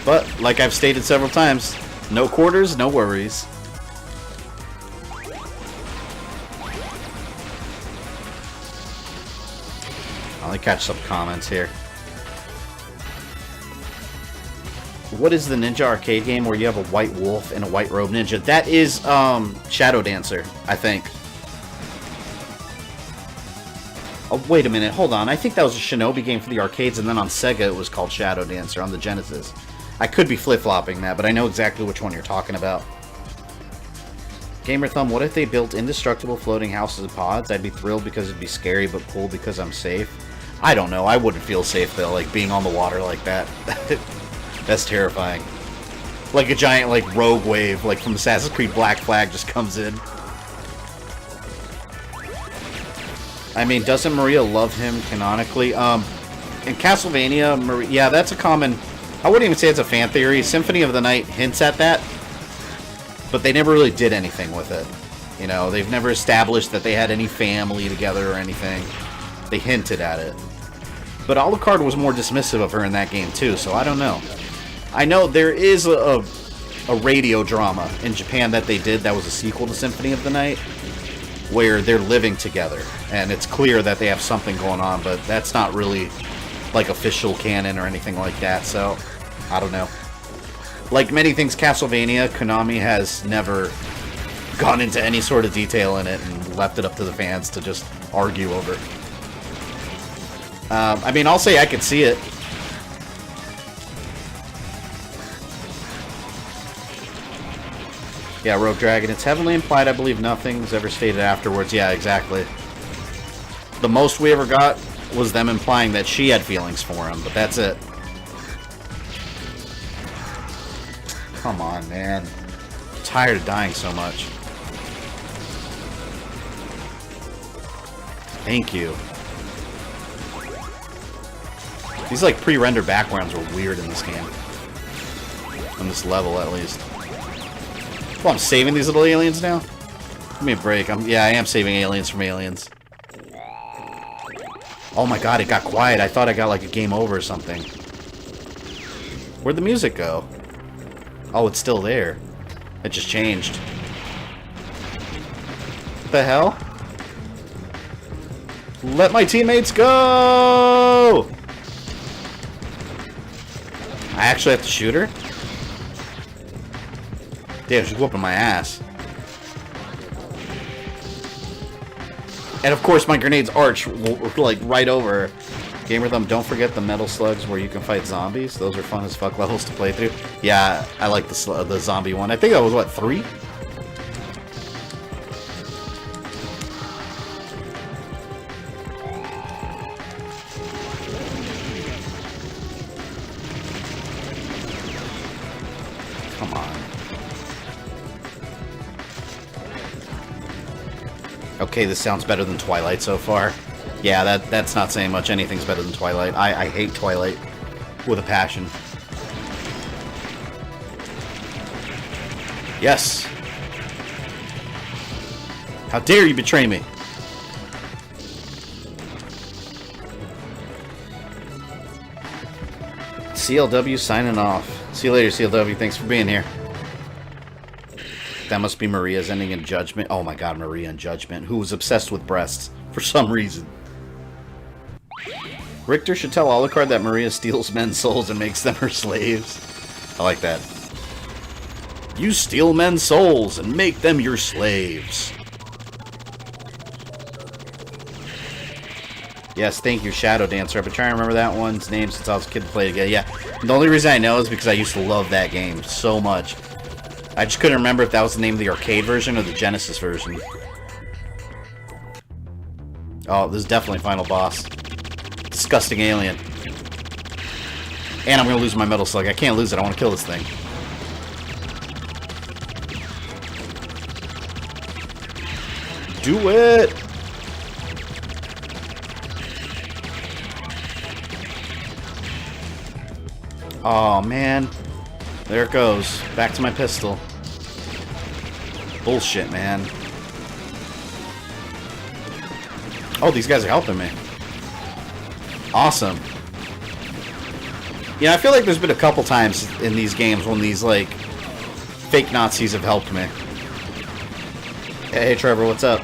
But, like I've stated several times, no quarters, no worries. I'll only catch some comments here. What is the ninja arcade game where you have a white wolf and a white robe ninja? That is Shadow Dancer, I think. Oh, wait a minute, hold on. I think that was a Shinobi game for the arcades, and then on Sega it was called Shadow Dancer on the Genesis. I could be flip-flopping that, but I know exactly which one you're talking about. GamerThumb, what if they built indestructible floating houses and pods? I'd be thrilled because it'd be scary, but cool because I'm safe. I don't know. I wouldn't feel safe, though, like, being on the water like that. That's terrifying. Like a giant, like, rogue wave, like, from Assassin's Creed Black Flag just comes in. I mean, doesn't Maria love him canonically? In Castlevania, Maria... Yeah, that's a common... I wouldn't even say it's a fan theory. Symphony of the Night hints at that. But they never really did anything with it. You know, they've never established that they had any family together or anything. They hinted at it. But Alucard was more dismissive of her in that game, too, so I don't know. I know there is a radio drama in Japan that they did that was a sequel to Symphony of the Night, where they're living together, and it's clear that they have something going on, but that's not really, like, official canon or anything like that, so I don't know. Like many things Castlevania, Konami has never gone into any sort of detail in it and left it up to the fans to just argue over. I mean, I'll say I could see it. Yeah, Rogue Dragon. It's heavily implied. I believe nothing's ever stated afterwards. Yeah, exactly. The most we ever got was them implying that she had feelings for him, but that's it. Come on, man. I'm tired of dying so much. Thank you. These, like, pre-rendered backgrounds were weird in this game. On this level, at least. Well, I'm saving these little aliens now? Give me a break. Yeah, I am saving aliens from aliens. Oh my god, it got quiet. I thought I got, like, a game over or something. Where'd the music go? Oh, it's still there. It just changed. What the hell? Let my teammates go! I actually have to shoot her? Damn, she's whooping my ass. And of course my grenades arch, like, right over her. GamerThumb, don't forget the metal slugs where you can fight zombies. Those are fun as fuck levels to play through. Yeah, I like the zombie one. I think that was, what, 3? Come on. Okay, this sounds better than Twilight so far. Yeah, that's not saying much. Anything's better than Twilight. I hate Twilight with a passion. Yes. How dare you betray me? CLW signing off. See you later, CLW. Thanks for being here. That must be Maria's ending in Judgment. Oh my god, Maria in Judgment, who was obsessed with breasts for some reason. Richter should tell Alucard that Maria steals men's souls and makes them her slaves. I like that. You steal men's souls and make them your slaves. Yes, thank you, Shadow Dancer. I've been trying to remember that one's name since I was a kid to play it again. Yeah, the only reason I know is because I used to love that game so much. I just couldn't remember if that was the name of the arcade version or the Genesis version. Oh, this is definitely final boss. Disgusting alien. And I'm gonna lose my metal slug. I can't lose it. I want to kill this thing. Do it! Oh, man. There it goes. Back to my pistol. Bullshit, man. Oh, these guys are helping me. Awesome. Yeah, I feel like there's been a couple times in these games when these, like, fake Nazis have helped me. Hey, Trevor, what's up?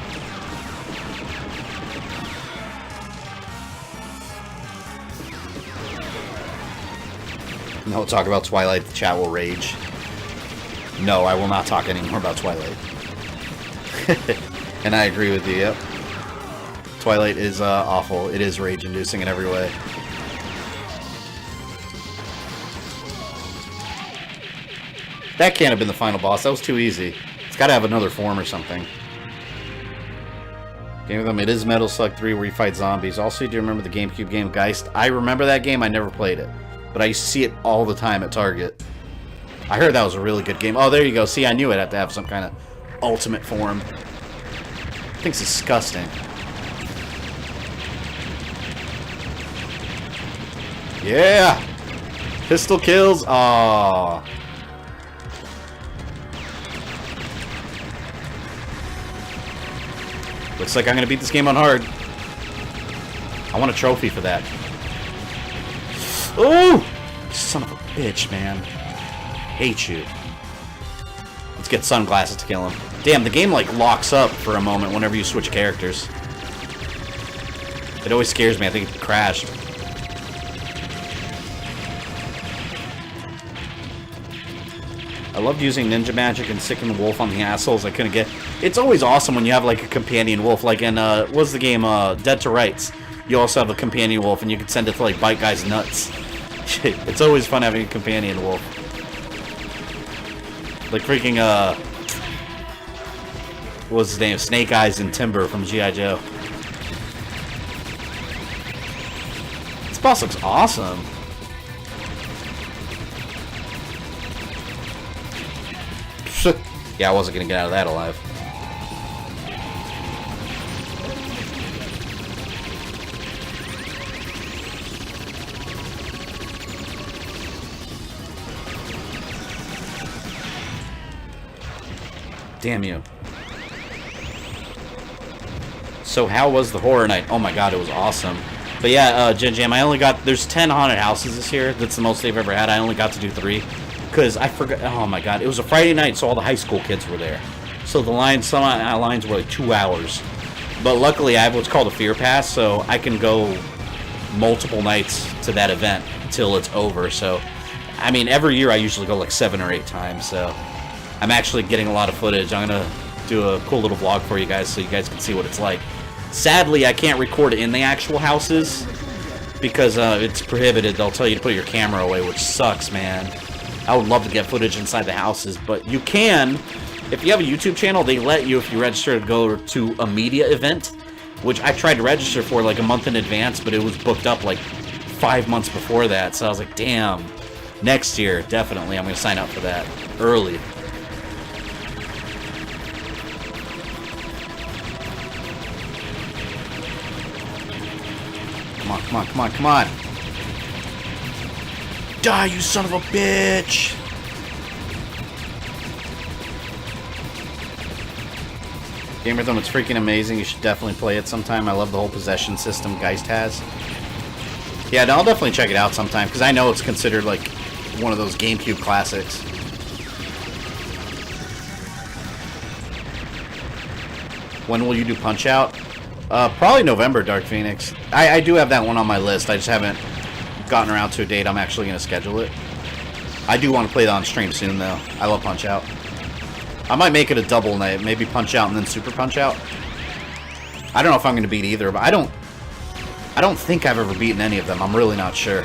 No, talk about Twilight, the chat will rage. No, I will not talk anymore about Twilight. And I agree with you, yep. Twilight is awful. It is rage-inducing in every way. That can't have been the final boss. That was too easy. It's got to have another form or something. Game of them. It is Metal Slug 3 where you fight zombies. Also, do you remember the GameCube game Geist? I remember that game. I never played it. But I used to see it all the time at Target. I heard that was a really good game. Oh, there you go. See, I knew it had to have some kind of ultimate form. That thing's disgusting. Yeah! Pistol kills. Aww. Looks like I'm going to beat this game on hard. I want a trophy for that. Oh! Son of a bitch, man. Hate you. Let's get sunglasses to kill him. Damn, the game, like, locks up for a moment whenever you switch characters. It always scares me. I think it crashed. I loved using ninja magic and sicking the wolf on the assholes I couldn't get. It's always awesome when you have, like, a companion wolf. Like in, what's the game, Dead to Rights? You also have a companion wolf, and you can send it to, like, bite guys' nuts. It's always fun having a companion wolf. Like freaking, what was his name? Snake Eyes and Timber from G.I. Joe. This boss looks awesome. Yeah, I wasn't gonna get out of that alive. Damn you. So how was the horror night? Oh my god, it was awesome. But yeah, Jen Jam, I only got... There's 10 haunted houses this year. That's the most they've ever had. I only got to do 3. Because I forgot... Oh my god. It was a Friday night, so all the high school kids were there. So the lines... Some lines were like 2 hours. But luckily, I have what's called a Fear Pass, so I can go multiple nights to that event till it's over. So, I mean, every year I usually go like 7 or 8 times, so... I'm actually getting a lot of footage. I'm going to do a cool little vlog for you guys so you guys can see what it's like. Sadly, I can't record in the actual houses because it's prohibited. They'll tell you to put your camera away, which sucks, man. I would love to get footage inside the houses, but you can. If you have a YouTube channel, they let you, if you register, to go to a media event, which I tried to register for like a month in advance, but it was booked up like 5 months before that. So I was like, damn, next year, definitely, I'm going to sign up for that early. Come on, come on, come on, come on. Die, you son of a bitch! GamerThumb, it's freaking amazing. You should definitely play it sometime. I love the whole possession system Geist has. Yeah, no, I'll definitely check it out sometime, because I know it's considered like one of those GameCube classics. When will you do Punch-Out? Probably November, Dark Phoenix. I do have that one on my list. I just haven't gotten around to a date. I'm actually going to schedule it. I do want to play that on stream soon, though. I love Punch-Out. I might make it a double night. Maybe Punch-Out and then Super Punch-Out. I don't know if I'm going to beat either, but I don't think I've ever beaten any of them. I'm really not sure.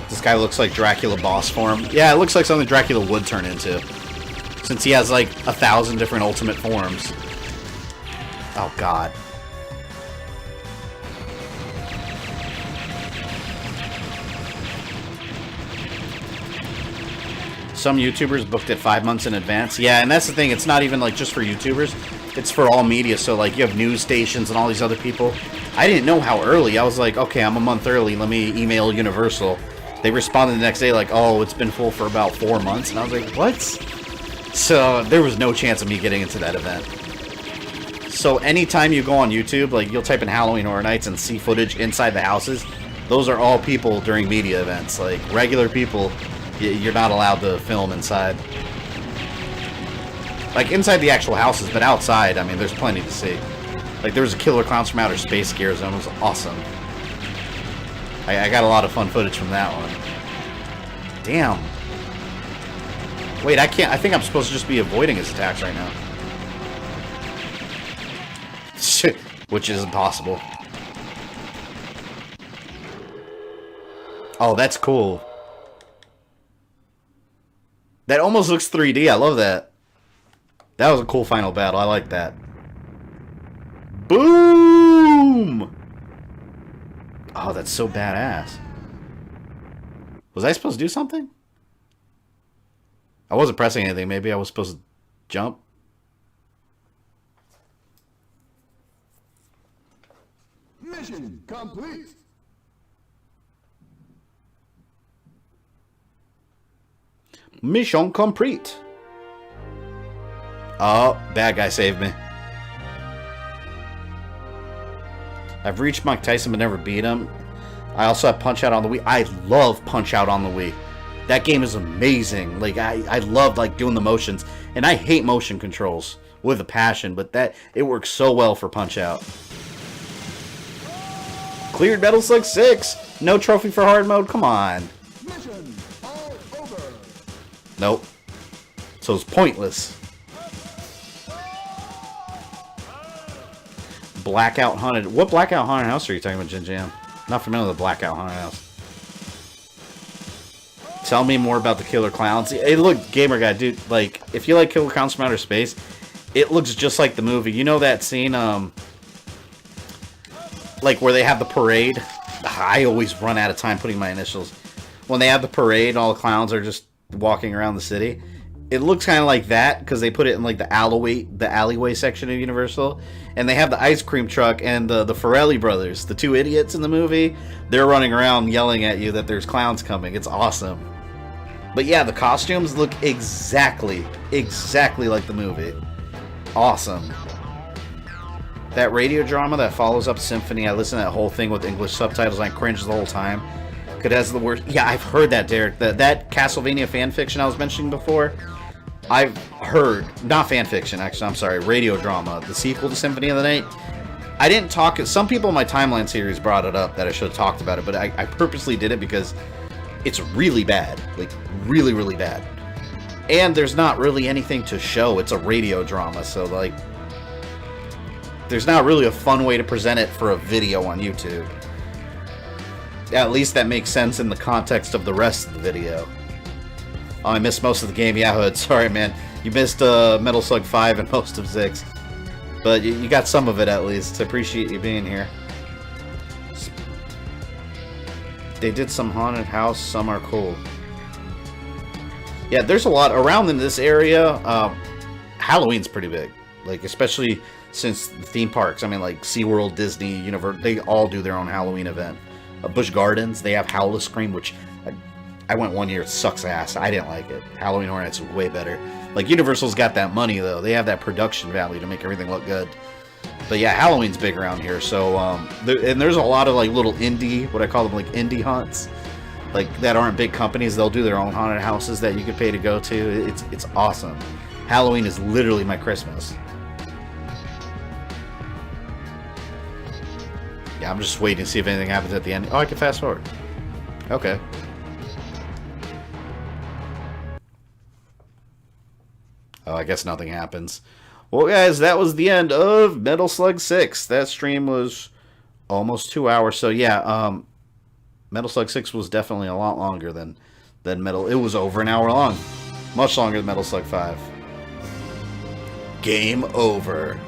This guy looks like Dracula boss form. Yeah, it looks like something Dracula would turn into. Since he has like 1,000 different ultimate forms. Oh god. Some YouTubers booked it 5 months in advance. Yeah, and that's the thing. It's not even like just for YouTubers. It's for all media. So like you have news stations and all these other people. I didn't know how early. I was like, okay, I'm a month early. Let me email Universal. They responded the next day like, oh, it's been full for about 4 months. And I was like, what? So there was no chance of me getting into that event. So anytime you go on YouTube, like you'll type in Halloween Horror Nights and see footage inside the houses, those are all people during media events. Like regular people, you're not allowed to film inside. Like inside the actual houses, but outside, I mean, there's plenty to see. Like there was a Killer Clowns from Outer Space scare zone. It was awesome. I got a lot of fun footage from that one. Damn. Wait, I can't. I think I'm supposed to just be avoiding his attacks right now. Shit, which is impossible. Oh, that's cool. That almost looks 3D. I love that. That was a cool final battle. I like that. Boom! Oh, that's so badass. Was I supposed to do something? I wasn't pressing anything. Maybe I was supposed to jump. Mission complete. Mission complete. Oh, bad guy saved me. I've reached Mike Tyson but never beat him. I also have Punch Out on the Wii. I love Punch Out on the Wii. That game is amazing. Like I love like doing the motions, and I hate motion controls with a passion, but it works so well for Punch Out. Cleared Metal Slug 6. No trophy for hard mode. Come on. Mission all over. Nope. So it's pointless. Blackout Haunted. What Blackout Haunted House are you talking about, Jin Jam? Not familiar with the Blackout Haunted House. Tell me more about the Killer Clowns. Hey, look, Gamer Guy, dude. Like, if you like Killer Clowns from Outer Space, it looks just like the movie. You know that scene, like where they have the parade? I always run out of time putting my initials. When they have the parade, all the clowns are just walking around the city. It looks kind of like that because they put it in like the alleyway section of Universal, and they have the ice cream truck and the Farrelly brothers, the two idiots in the movie. They're running around yelling at you that there's clowns coming. It's awesome. But yeah, the costumes look exactly like the movie. Awesome. That radio drama that follows up Symphony, I listened to that whole thing with English subtitles and I cringed the whole time. It has the worst. Yeah, I've heard that, Derek. That Castlevania fanfiction I was mentioning before, I've heard, not fanfiction, actually, I'm sorry, radio drama, the sequel to Symphony of the Night. I didn't talk, some people in my timeline series brought it up that I should have talked about it, but I purposely did it because it's really bad. Like, really, really bad. And there's not really anything to show. It's a radio drama, so, like, there's not really a fun way to present it for a video on YouTube. At least that makes sense in the context of the rest of the video. Oh, I missed most of the game. Yeah, Hood. Sorry, man. You missed Metal Slug 5 and most of 6. But you got some of it at least. Appreciate you being here. They did some haunted house. Some are cool. Yeah, there's a lot around in this area. Halloween's pretty big. Like, especially since the theme parks. I mean, like SeaWorld, Disney, Universal, they all do their own Halloween event. Busch Gardens, they have Howl of Scream, which I went one year. It sucks ass. I didn't like it. Halloween Horror Nights is way better. Like, Universal's got that money, though. They have that production value to make everything look good. But yeah, Halloween's big around here. So, and there's a lot of, like, little indie, what I call them, like, indie hunts. Like, that aren't big companies. They'll do their own haunted houses that you could pay to go to. It's awesome. Halloween is literally my Christmas. Yeah, I'm just waiting to see if anything happens at the end. Oh, I can fast forward. Okay. Oh, I guess nothing happens. Well, guys, that was the end of Metal Slug 6. That stream was almost 2 hours. So, yeah, Metal Slug 6 was definitely a lot longer than Metal. It was over an hour long. Much longer than Metal Slug 5. Game over.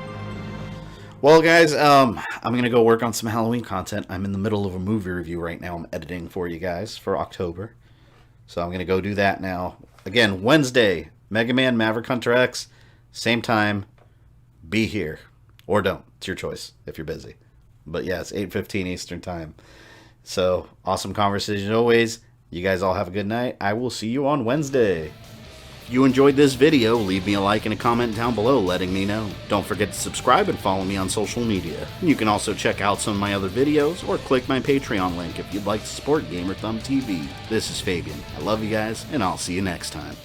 Well, guys, I'm going to go work on some Halloween content. I'm in the middle of a movie review right now. I'm editing for you guys for October. So I'm going to go do that now. Again, Wednesday, Mega Man Maverick Hunter X. Same time. Be here. Or don't. It's your choice if you're busy. But yeah, it's 8:15 Eastern Time. So, awesome conversation as always. You guys all have a good night. I will see you on Wednesday. If you enjoyed this video, leave me a like and a comment down below letting me know. Don't forget to subscribe and follow me on social media. You can also check out some of my other videos or click my Patreon link if you'd like to support GamerThumbTV. This is Fabian. I love you guys, and I'll see you next time.